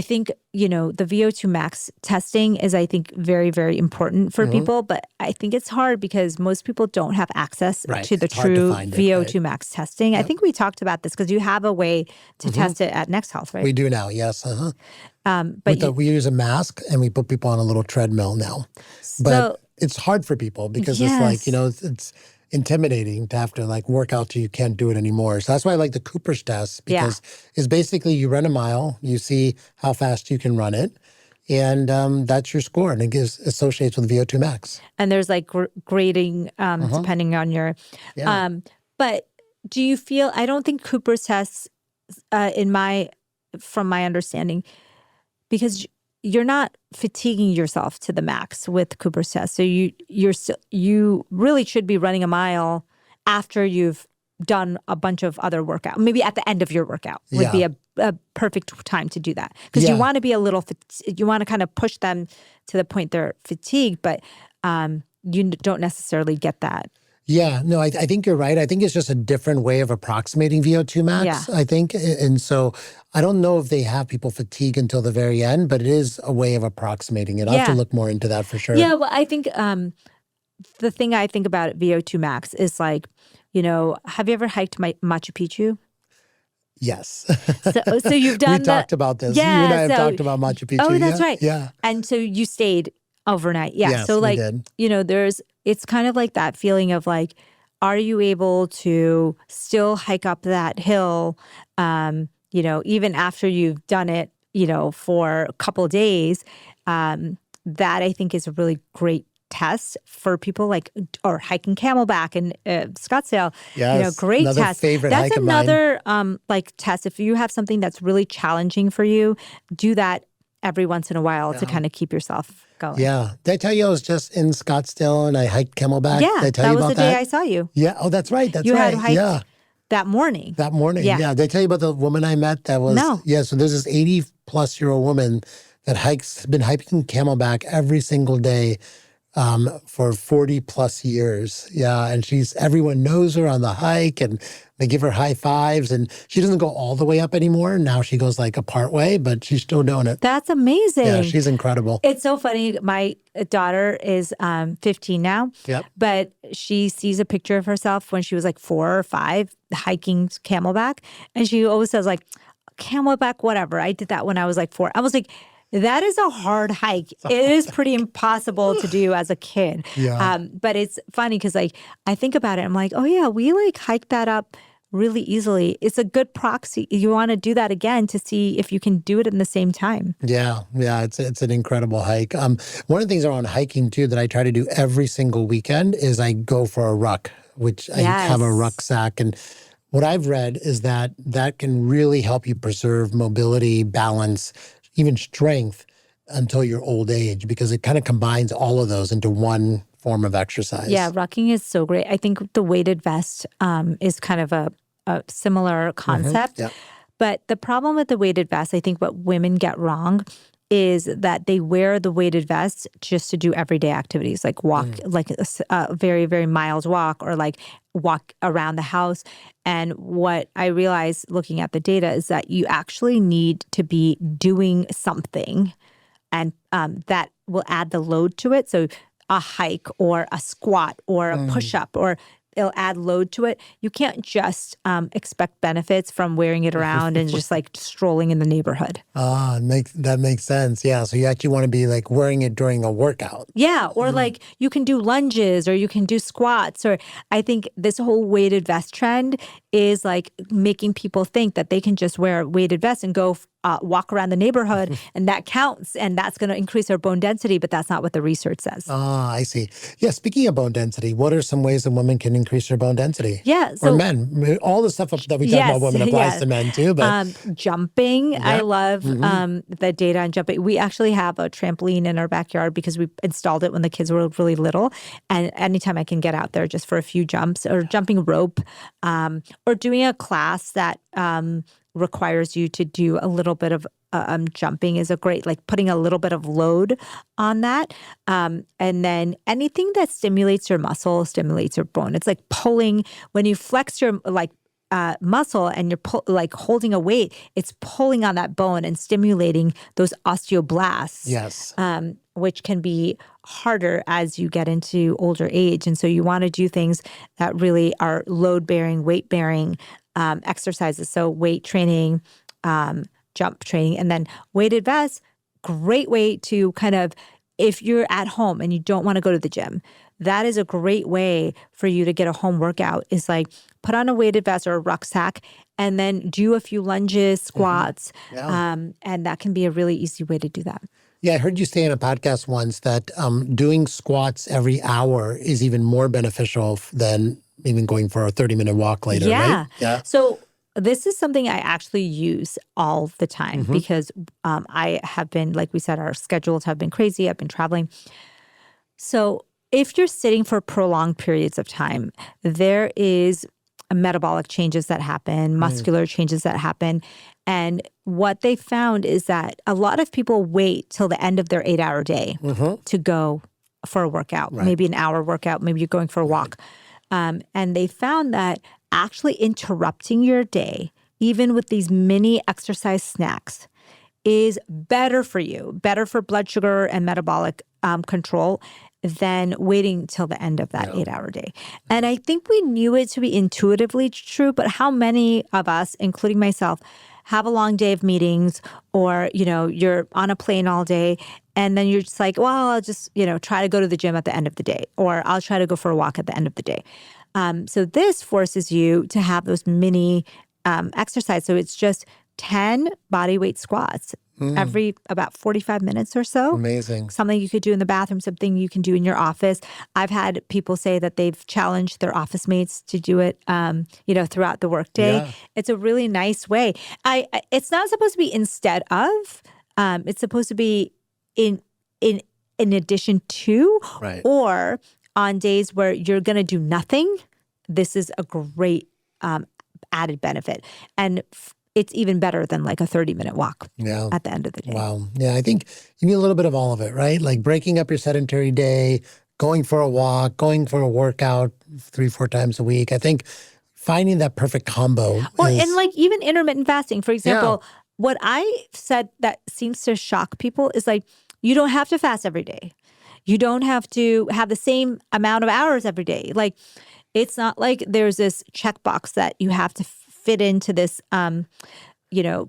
think, you know, the VO2 max testing is, I think, very, very important for people. But I think it's hard because most people don't have access to the true VO2 max testing. I think we talked about this because you have a way to test it at Next Health, right? We do now, yes. But we use a mask and we put people on a little treadmill now. But it's hard for people because it's like, you know, it's intimidating to have to like work out till you can't do it anymore. So that's why I like the Cooper's test because it's basically you run a mile, you see how fast you can run it, and that's your score, and it associates with VO2 max. And there's like grading depending on your. But do you feel? I don't think Cooper's tests, from my understanding, because you're not fatiguing yourself to the max with Cooper's test. So you really should be running a mile after you've done a bunch of other workout. Maybe at the end of your workout would be a perfect time to do that. Because you want to be you want to kind of push them to the point they're fatigued, but you don't necessarily get that. Yeah, no, I think you're right. I think it's just a different way of approximating VO2 max, I think. And so I don't know if they have people fatigue until the very end, but it is a way of approximating it. I'll have to look more into that for sure. Yeah, well, I think the thing I think about VO2 max is like, you know, have you ever hiked Machu Picchu? Yes. So you've done We talked about this. Yeah, you and I have talked about Machu Picchu. Oh, that's right. Yeah. And so you stayed overnight. Yeah. Yes, so like, we did. you know, it's kind of like that feeling of like, are you able to still hike up that hill, you know, even after you've done it, you know, for a couple of days? That I think is a really great test for people like, or hiking Camelback in Scottsdale. Yes, you know, great another test. favorite That's hike of another like test. If you have something that's really challenging for you, do that every once in a while to kind of keep yourself going. Yeah. Did I tell you I was just in Scottsdale and I hiked Camelback? Yeah, Did I tell that you was about the day I saw you. Yeah. Oh, that's right. That's you right. had hiked that morning. That morning. Yeah. Did I tell you about the woman I met that was? No. Yeah. So there's this 80-plus-year-old woman that been hiking Camelback every single day for 40-plus years. Yeah. And everyone knows her on the hike and they give her high fives, and she doesn't go all the way up anymore. Now she goes like a part way, but she's still doing it. That's amazing. Yeah, she's incredible. It's so funny. My daughter is 15 now, but she sees a picture of herself when she was like 4 or 5 hiking Camelback. And she always says like, Camelback, whatever. I did that when I was like 4. I was like, that is a hard hike. It is pretty impossible to do as a kid. Yeah. But it's funny because like I think about it. I'm like, oh yeah, we like hiked that up really easily. It's a good proxy. You want to do that again to see if you can do it in the same time. Yeah. It's an incredible hike. One of the things around hiking too that I try to do every single weekend is I go for a ruck, which I have a rucksack. And what I've read is that can really help you preserve mobility, balance, even strength until your old age, because it kind of combines all of those into one form of exercise. Yeah, rucking is so great. I think the weighted vest is kind of a similar concept. Yeah. But the problem with the weighted vest, I think what women get wrong is that they wear the weighted vest just to do everyday activities, like walk, like a very, very mild walk, or like walk around the house. And what I realized looking at the data is that you actually need to be doing something, and that will add the load to it. So a hike or a squat or a push-up, or it'll add load to it. You can't just expect benefits from wearing it around and just like strolling in the neighborhood. That makes sense. Yeah. So you actually want to be like wearing it during a workout. Yeah. Or like you can do lunges, or you can do squats. Or I think this whole weighted vest trend is like making people think that they can just wear a weighted vest and go walk around the neighborhood and that counts, and that's going to increase their bone density, but that's not what the research says. I see. Yeah, speaking of bone density, what are some ways that women can increase their bone density? Yeah. Or men. All the stuff that we talk about women applies to men too. But jumping, I love the data on jumping. We actually have a trampoline in our backyard because we installed it when the kids were really little. And anytime I can get out there just for a few jumps, or jumping rope, or doing a class that requires you to do a little bit of jumping is a great, like putting a little bit of load on that. And then anything that stimulates your muscle stimulates your bone. It's like pulling, when you flex your muscle and you're like holding a weight, it's pulling on that bone and stimulating those osteoblasts. Yes. Which can be harder as you get into older age. And so you want to do things that really are load-bearing, weight-bearing exercises. So weight training, jump training, and then weighted vests, great way to kind of, if you're at home and you don't want to go to the gym, that is a great way for you to get a home workout, is like put on a weighted vest or a rucksack and then do a few lunges, squats. And that can be a really easy way to do that. Yeah, I heard you say in a podcast once that doing squats every hour is even more beneficial than even going for a 30-minute walk later, right? Yeah. So this is something I actually use all the time because I have been, like we said, our schedules have been crazy. I've been traveling. So if you're sitting for prolonged periods of time, there is metabolic changes that happen, muscular changes that happen. And what they found is that a lot of people wait till the end of their 8-hour day to go for a workout, maybe an hour workout, maybe you're going for a walk. And they found that actually interrupting your day, even with these mini exercise snacks, is better for you, better for blood sugar and metabolic control than waiting till the end of that 8-hour day. And I think we knew it to be intuitively true, but how many of us, including myself, have a long day of meetings, or, you know, you're on a plane all day and then you're just like, well, I'll just, you know, try to go to the gym at the end of the day, or I'll try to go for a walk at the end of the day. So this forces you to have those mini exercise. So it's just 10 body weight squats every about 45 minutes or so. Amazing. Something you could do in the bathroom, something you can do in your office. I've had people say that they've challenged their office mates to do it, you know, throughout the workday. Yeah. It's a really nice way. It's not supposed to be instead of. It's supposed to be in addition to, or on days where you're going to do nothing. This is a great added benefit. And it's even better than like a 30-minute walk at the end of the day. Wow. Yeah, I think you need a little bit of all of it, right? Like breaking up your sedentary day, going for a walk, going for a workout 3-4 times a week. I think finding that perfect combo. And like even intermittent fasting, for example, what I said that seems to shock people is like, you don't have to fast every day. You don't have to have the same amount of hours every day. Like, it's not like there's this checkbox that you have to fit into this, you know,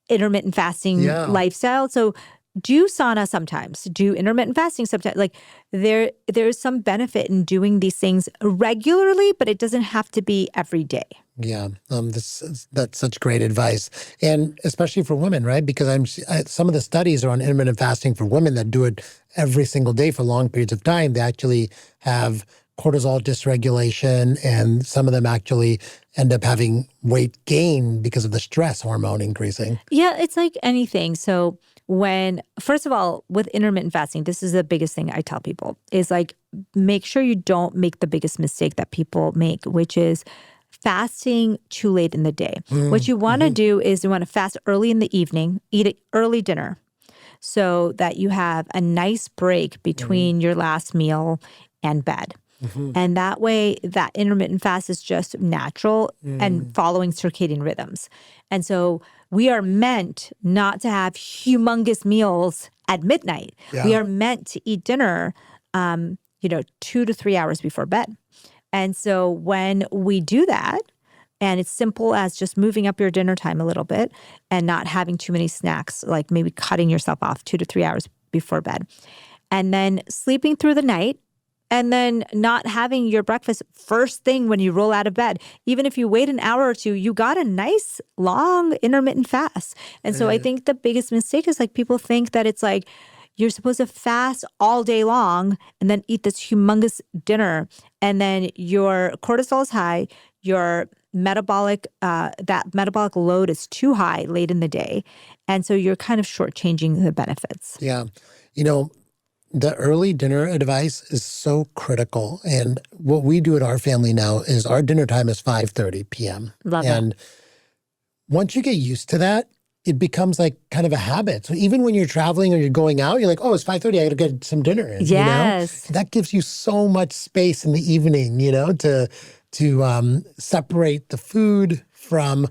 intermittent fasting lifestyle. So do sauna sometimes, do intermittent fasting sometimes. Like there's some benefit in doing these things regularly, but it doesn't have to be every day. Yeah, that's such great advice. And especially for women, right? Because some of the studies are on intermittent fasting for women that do it every single day for long periods of time. They actually have cortisol dysregulation, and some of them actually end up having weight gain because of the stress hormone increasing. Yeah, it's like anything. So first of all, with intermittent fasting, this is the biggest thing I tell people, is like, make sure you don't make the biggest mistake that people make, which is fasting too late in the day. What you want to do is you want to fast early in the evening, eat an early dinner so that you have a nice break between your last meal and bed. And that way, that intermittent fast is just natural and following circadian rhythms. And so we are meant not to have humongous meals at midnight. Yeah. We are meant to eat dinner, 2 to 3 hours before bed. And so when we do that, and it's simple as just moving up your dinner time a little bit and not having too many snacks, like maybe cutting yourself off 2 to 3 hours before bed, and then sleeping through the night, and then not having your breakfast first thing when you roll out of bed. Even if you wait an hour or two, you got a nice, long, intermittent fast. And so I think the biggest mistake is like people think that it's like you're supposed to fast all day long and then eat this humongous dinner. And then your cortisol is high, your metabolic load is too high late in the day. And so you're kind of shortchanging the benefits. Yeah. The early dinner advice is so critical. And what we do at our family now is our dinner time is 5:30 p.m. Love and it. Once you get used to that, it becomes like kind of a habit. So even when you're traveling or you're going out, you're like, oh, it's 5:30, I got to get some dinner in. Yes. That gives you so much space in the evening, to separate the food from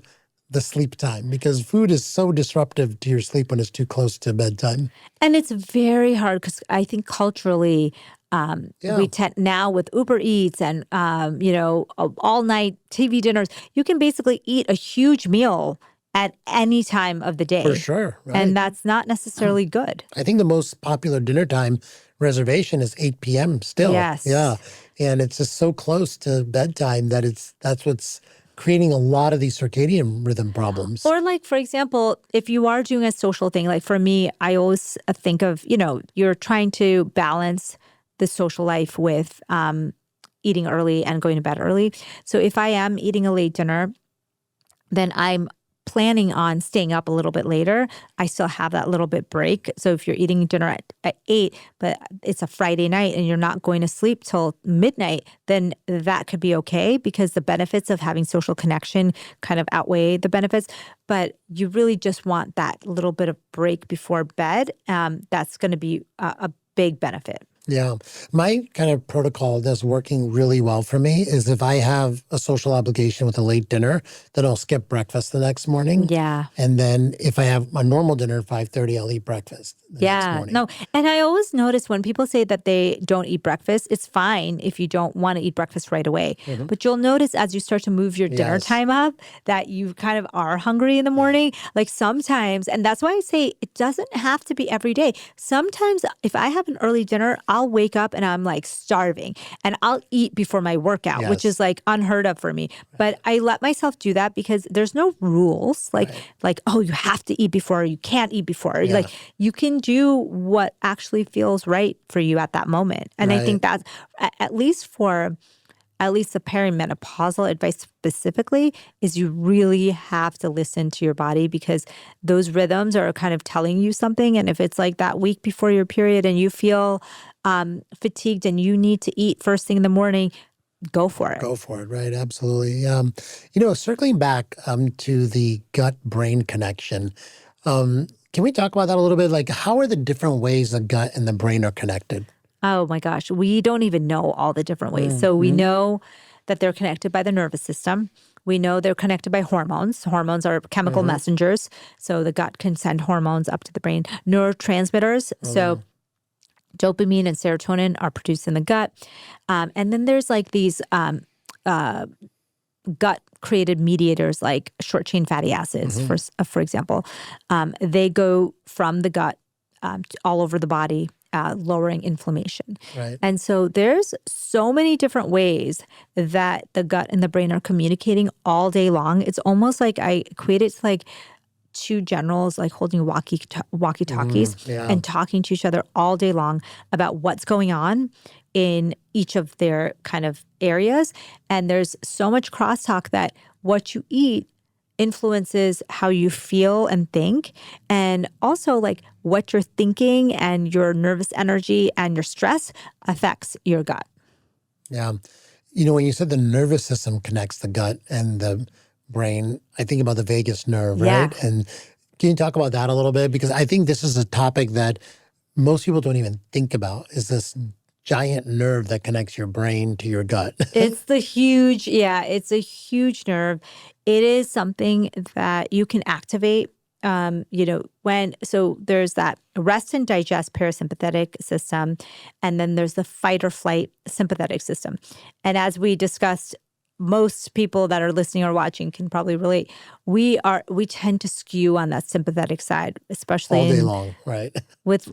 the sleep time, because food is so disruptive to your sleep when it's too close to bedtime. And it's very hard because I think culturally, we tend now with Uber Eats and, all night TV dinners, you can basically eat a huge meal at any time of the day. For sure. Right. And that's not necessarily good. I think the most popular dinner time reservation is 8 p.m. still. Yes. Yeah. And it's just so close to bedtime that that's what's creating a lot of these circadian rhythm problems. Or like, for example, if you are doing a social thing, like for me, I always think of, you're trying to balance the social life with eating early and going to bed early. So if I am eating a late dinner, then I'm planning on staying up a little bit later. I still have that little bit break. So if you're eating dinner at 8, but it's a Friday night and you're not going to sleep till midnight, then that could be okay because the benefits of having social connection kind of outweigh the benefits. But you really just want that little bit of break before bed. That's going to be a big benefit. Yeah. My kind of protocol that's working really well for me is if I have a social obligation with a late dinner, then I'll skip breakfast the next morning. Yeah. And then if I have a normal dinner at 5:30, I'll eat breakfast the next morning. No. And I always notice when people say that they don't eat breakfast, it's fine if you don't want to eat breakfast right away. But you'll notice as you start to move your dinner time up that you kind of are hungry in the morning. Like sometimes, and that's why I say it doesn't have to be every day. Sometimes if I have an early dinner, I'll wake up and I'm like starving and I'll eat before my workout, which is like unheard of for me. But I let myself do that because there's no rules like, oh, you have to eat before, or you can't eat before. Like you can do what actually feels right for you at that moment. And I think that's at least the perimenopausal advice specifically is you really have to listen to your body because those rhythms are kind of telling you something. And if it's like that week before your period and you feel fatigued and you need to eat first thing in the morning, go for it. Go for it, right? Absolutely. Circling back to the gut-brain connection, can we talk about that a little bit? Like, how are the different ways the gut and the brain are connected? Oh my gosh, we don't even know all the different ways. So we know that they're connected by the nervous system. We know they're connected by hormones. Hormones are chemical messengers. So the gut can send hormones up to the brain. Neurotransmitters. So dopamine and serotonin are produced in the gut. And then there's like these gut-created mediators like short-chain fatty acids, for example. They go from the gut all over the body, lowering inflammation. Right. And so there's so many different ways that the gut and the brain are communicating all day long. It's almost like I equate it to like two generals like holding walkie-talkies and talking to each other all day long about what's going on in each of their kind of areas. And there's so much crosstalk that what you eat influences how you feel and think, and also like what you're thinking and your nervous energy and your stress affects your gut. Yeah. when you said the nervous system connects the gut and the brain, I think about the vagus nerve, right? And can you talk about that a little bit? Because I think this is a topic that most people don't even think about, is this giant nerve that connects your brain to your gut. It's a huge nerve. It is something that you can activate. So there's that rest and digest parasympathetic system, and then there's the fight or flight sympathetic system. And as we discussed, most people that are listening or watching can probably relate. We tend to skew on that sympathetic side, especially all day long, right? With,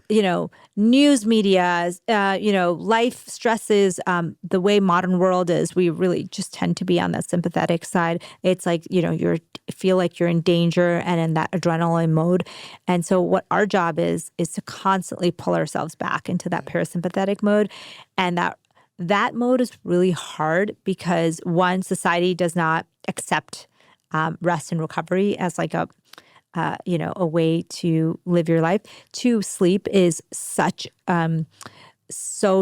news media, life stresses, the way modern world is, we really just tend to be on that sympathetic side. It's like, you feel like you're in danger and in that adrenaline mode. And so what our job is to constantly pull ourselves back into that parasympathetic mode. And that mode is really hard because, one, society does not accept rest and recovery as like a way to live your life. Two, sleep is so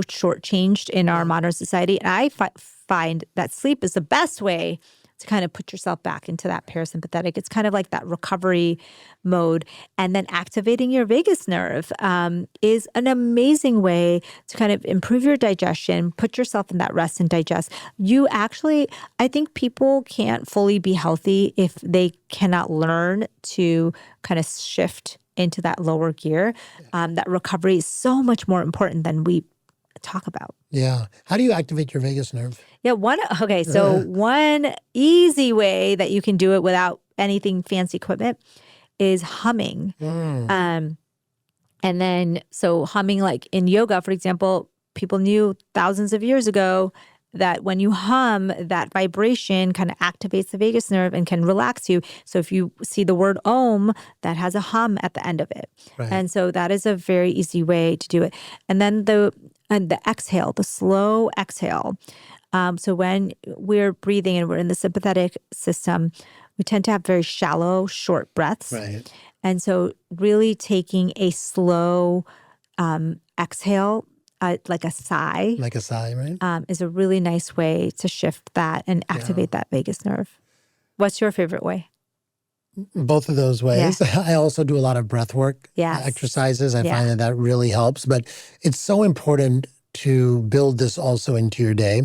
shortchanged in our modern society. And I find that sleep is the best way to kind of put yourself back into that parasympathetic. It's kind of like that recovery mode. And then activating your vagus nerve is an amazing way to kind of improve your digestion, put yourself in that rest and digest. I think people can't fully be healthy if they cannot learn to kind of shift into that lower gear. That recovery is so much more important than we talk about. Yeah. How do you activate your vagus nerve? Yeah. One easy way that you can do it without anything fancy equipment is humming. And then, so humming, like in yoga, for example, people knew thousands of years ago that when you hum, that vibration kind of activates the vagus nerve and can relax you. So if you see the word Om, that has a hum at the end of it. Right. And so that is a very easy way to do it. And then the exhale, the slow exhale. So when we're breathing and we're in the sympathetic system, we tend to have very shallow, short breaths. Right. And so really taking a slow exhale, like a sigh. Like a sigh, right? Is a really nice way to shift that and activate that vagus nerve. What's your favorite way? Both of those ways. Yeah. I also do a lot of breath work exercises. I find that really helps. But it's so important to build this also into your day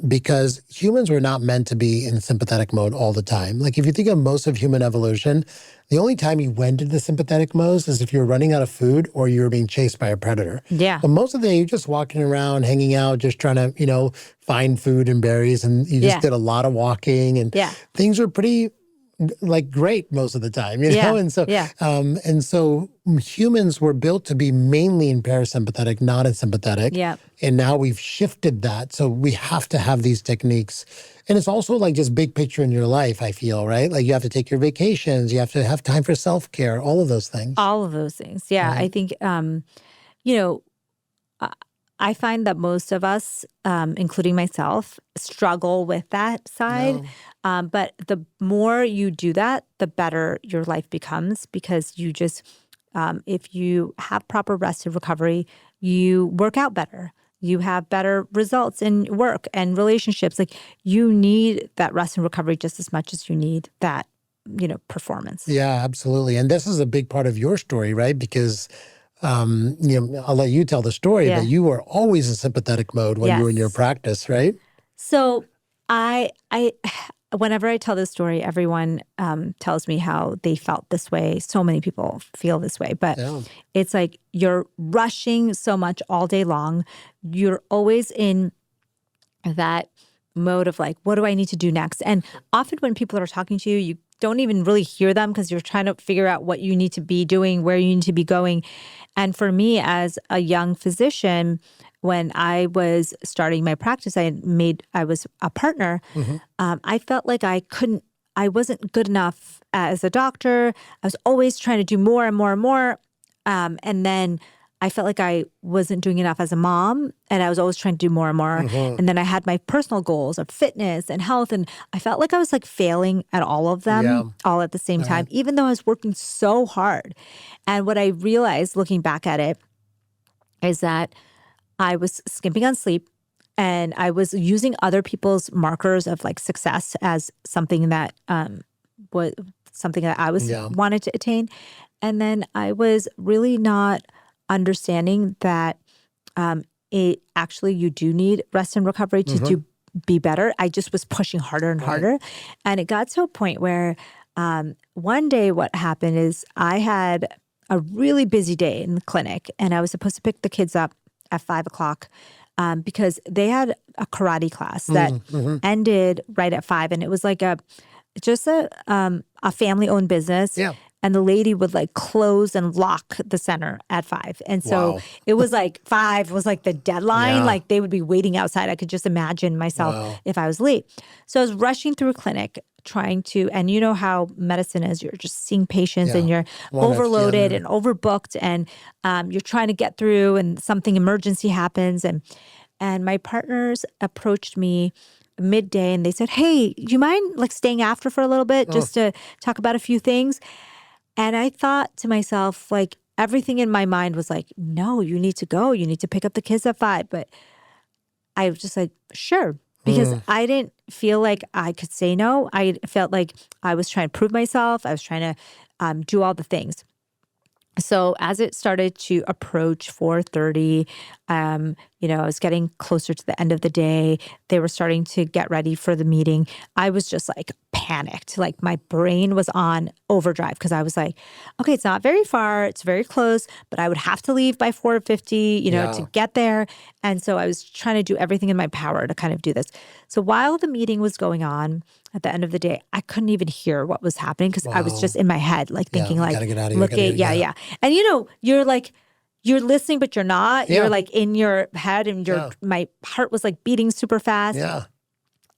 because humans were not meant to be in sympathetic mode all the time. Like if you think of most of human evolution, the only time you went into sympathetic mode is if you were running out of food or you were being chased by a predator. Yeah. But most of the day, you're just walking around, hanging out, just trying to, find food and berries. And you just did a lot of walking and things were pretty great most of the time, And so humans were built to be mainly in parasympathetic, not in sympathetic. Yeah. And now we've shifted that. So we have to have these techniques. And it's also like just big picture in your life, I feel, right? Like you have to take your vacations, you have to have time for self-care, all of those things. All of those things. Yeah. Right. I think, I find that most of us, including myself, struggle with that side. No. But the more you do that, the better your life becomes because you just, if you have proper rest and recovery, you work out better. You have better results in work and relationships. Like you need that rest and recovery just as much as you need that, performance. Yeah, absolutely. And this is a big part of your story, right? Because I'll let you tell the story, but you were always in sympathetic mode when you were in your practice, right? So I whenever I tell this story, everyone tells me how they felt this way. So many people feel this way, but it's like you're rushing so much all day long. You're always in that mode of like, what do I need to do next? And often when people are talking to you, you don't even really hear them because you're trying to figure out what you need to be doing, where you need to be going. And for me as a young physician, when I was starting my practice, I was a partner. Mm-hmm. I felt like I wasn't good enough as a doctor. I was always trying to do more and more and more. And then I felt like I wasn't doing enough as a mom, and I was always trying to do more and more. Mm-hmm. And then I had my personal goals of fitness and health, and I felt like I was like failing at all of them all at the same time, even though I was working so hard. And what I realized looking back at it is that I was skimping on sleep, And I was using other people's markers of like success as something that was something that I was wanted to attain. And then I was really not understanding that it actually you do need rest and recovery to be better. I just was pushing harder and harder. And it got to a point where one day what happened is I had a really busy day in the clinic, and I was supposed to pick the kids up at 5 o'clock because they had a karate class that ended right at 5. And it was like a family-owned business. Yeah. And the lady would like close and lock the center at 5. And so it was like 5 was like the deadline. Like they would be waiting outside. I could just imagine myself if I was late. So I was rushing through a clinic trying to, and you know how medicine is, you're just seeing patients and you're overloaded and overbooked, and you're trying to get through, and something emergency happens. And my partners approached me midday and they said, hey, do you mind like staying after for a little bit just to talk about a few things? And I thought to myself, like, everything in my mind was like, no, you need to go. You need to pick up the kids at 5. But I was just like, sure. Because I didn't feel like I could say no. I felt like I was trying to prove myself. I was trying to do all the things. So as it started to approach 4:30, I was getting closer to the end of the day. They were starting to get ready for the meeting. I was just like panicked. Like my brain was on overdrive because I was like, okay, it's not very far. It's very close, but I would have to leave by 4:50, to get there. And so I was trying to do everything in my power to kind of do this. So while the meeting was going on, at the end of the day, I couldn't even hear what was happening because I was just in my head, like thinking like, gotta get out of here, yeah. And you're like, you're listening, but you're not. You're like in your head, and my heart was like beating super fast. Yeah.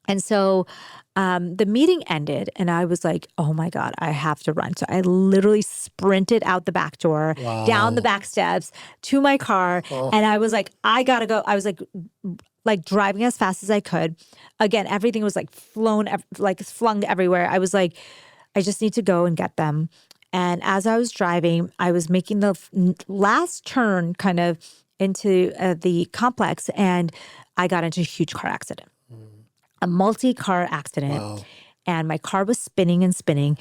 And so the meeting ended, and I was like, oh my God, I have to run. So I literally sprinted out the back door, down the back steps to my car. And I was like, I gotta go. I was like driving as fast as I could. Again, everything was like flung everywhere. I was like, I just need to go and get them. And as I was driving, I was making the last turn kind of into the complex, and I got into a huge car accident, a multi-car accident. And my car was spinning and spinning.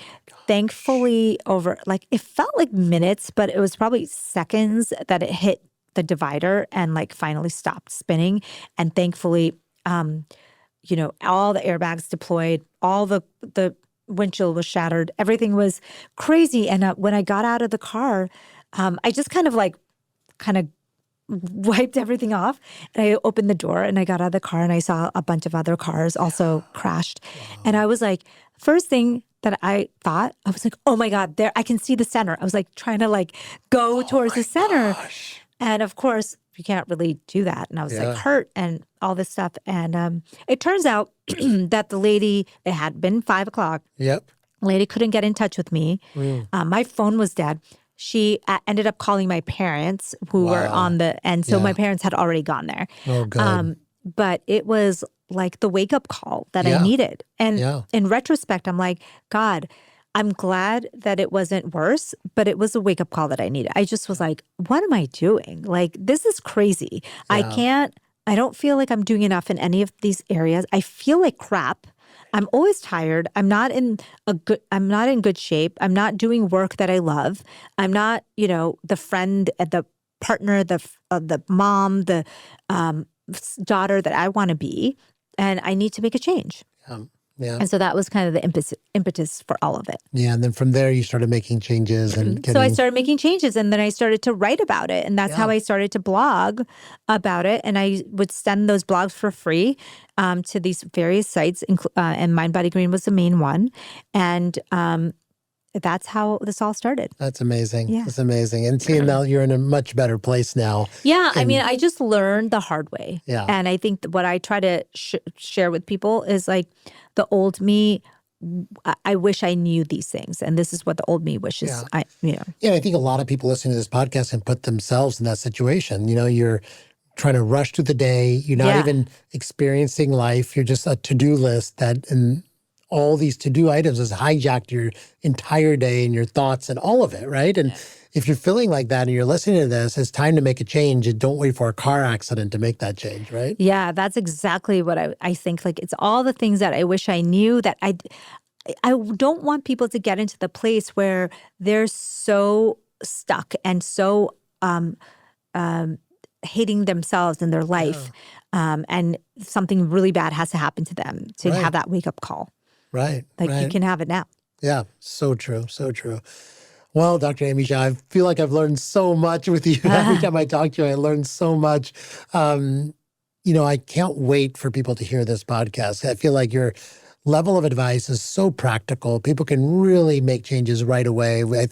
Thankfully, it felt like minutes, but it was probably seconds that it hit the divider and like finally stopped spinning. And thankfully, all the airbags deployed, all the windshield was shattered. Everything was crazy. And when I got out of the car, I just kind of wiped everything off. And I opened the door and I got out of the car and I saw a bunch of other cars also crashed. And I was like, first thing that I thought, I was like, oh my God, there, I can see the center. I was like trying to like go towards the center. Gosh. And of course, you can't really do that. And I was like hurt and all this stuff. And it turns out that the lady, it had been 5 o'clock. Yep. Lady couldn't get in touch with me. My phone was dead. She ended up calling my parents who were on the end. So my parents had already gone there. Oh, God. But it was like the wake-up call that I needed. And in retrospect, I'm like, God, I'm glad that it wasn't worse, but it was a wake-up call that I needed. I just was like, what am I doing? Like, this is crazy. I don't feel like I'm doing enough in any of these areas. I feel like crap. I'm always tired. I'm not in good shape. I'm not doing work that I love. I'm not, the friend, the partner, the mom, the daughter that I want to be. And I need to make a change. Yeah. And so that was kind of the impetus for all of it. Yeah. And then from there, you started making changes. So I started making changes, and then I started to write about it. And that's how I started to blog about it. And I would send those blogs for free to these various sites, and Mind Body Green was the main one. And that's how this all started. That's amazing. Yeah. That's amazing. And seeing now you're in a much better place now. Yeah. I just learned the hard way. Yeah. And I think what I try to share with people is like the old me, I wish I knew these things. And this is what the old me wishes. Yeah. I think a lot of people listening to this podcast can put themselves in that situation. You're trying to rush through the day. You're not even experiencing life. You're just a to-do list and all these to-do items has hijacked your entire day and your thoughts and all of it, right? And if you're feeling like that and you're listening to this, it's time to make a change, and don't wait for a car accident to make that change, right? Yeah, that's exactly what I think. Like, it's all the things that I wish I knew that I don't want people to get into the place where they're so stuck and so hating themselves in their life, and something really bad has to happen to them to have that wake-up call. Right. Like, you can have it now. Yeah, so true, so true. Well, Dr. Amy Shah, I feel like I've learned so much with you. Every time I talk to you, I learn so much. I can't wait for people to hear this podcast. I feel like your level of advice is so practical. People can really make changes right away. We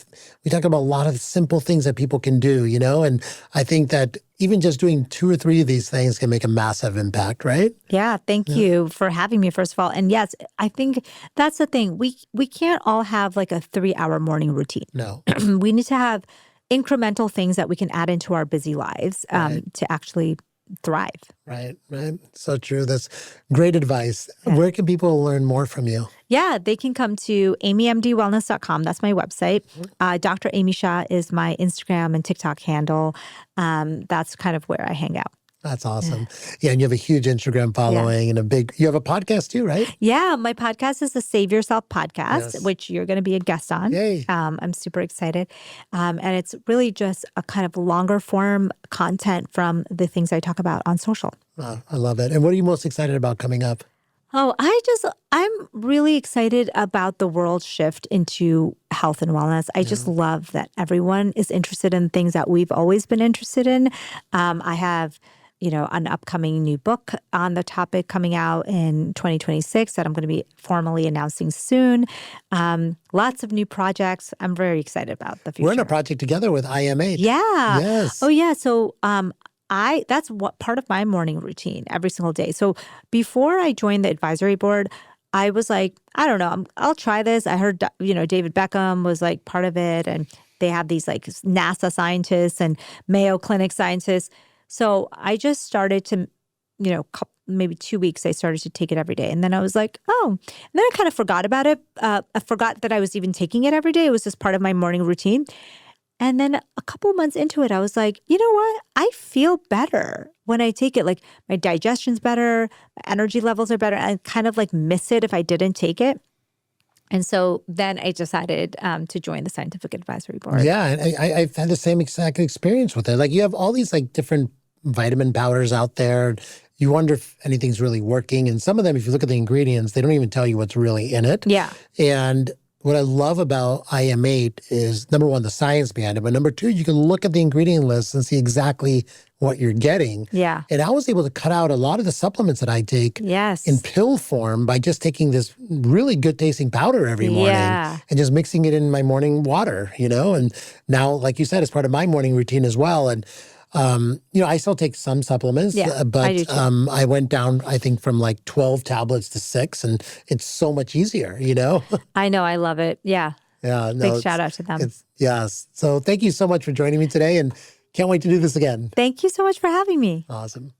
talked about a lot of simple things that people can do, and I think that even just doing 2 or 3 of these things can make a massive impact, right? Yeah, thank you for having me, first of all. And yes, I think that's the thing. We can't all have like a 3-hour morning routine. No. We need to have incremental things that we can add into our busy lives to actually thrive. Right. So true. That's great advice. Yeah. Where can people learn more from you? Yeah, they can come to amymdwellness.com. That's my website. Dr. Amy Shah is my Instagram and TikTok handle. That's kind of where I hang out. That's awesome. Yeah, and you have a huge Instagram following and you have a podcast too, right? Yeah, my podcast is the Save Yourself podcast, which you're going to be a guest on. Yay. I'm super excited. And it's really just a kind of longer form content from the things I talk about on social. I love it. And what are you most excited about coming up? Oh, I'm really excited about the world shift into health and wellness. I just love that everyone is interested in things that we've always been interested in. I have an upcoming new book on the topic coming out in 2026 that I'm going to be formally announcing soon. Lots of new projects. I'm very excited about the future. We're in a project together with IM8. Yeah. Yes. Oh, yeah. So that's what part of my morning routine every single day. So before I joined the advisory board, I was like, I don't know, I'll try this. I heard, David Beckham was like part of it, and they have these like NASA scientists and Mayo Clinic scientists. So I just started to, maybe 2 weeks, I started to take it every day. And then I was like, oh, and then I kind of forgot about it. I forgot that I was even taking it every day. It was just part of my morning routine. And then a couple of months into it, I was like, you know what? I feel better when I take it. Like, my digestion's better, my energy levels are better. I kind of like miss it if I didn't take it. And so then I decided to join the scientific advisory board. Yeah, and I've had the same exact experience with it. Like, you have all these like different vitamin powders out there. You wonder if anything's really working. And some of them, if you look at the ingredients, they don't even tell you what's really in it. Yeah. And what I love about IM8 is, number one, the science behind it. But number two, you can look at the ingredient list and see exactly what you're getting. Yeah. And I was able to cut out a lot of the supplements that I take in pill form by just taking this really good tasting powder every morning and just mixing it in my morning water, And now, like you said, it's part of my morning routine as well. And I still take some supplements, but I went down, I think, from like 12 tablets to 6, and it's so much easier, I know. I love it. Yeah. Yeah. No, big shout out to them. Yes. So thank you so much for joining me today, and can't wait to do this again. Thank you so much for having me. Awesome.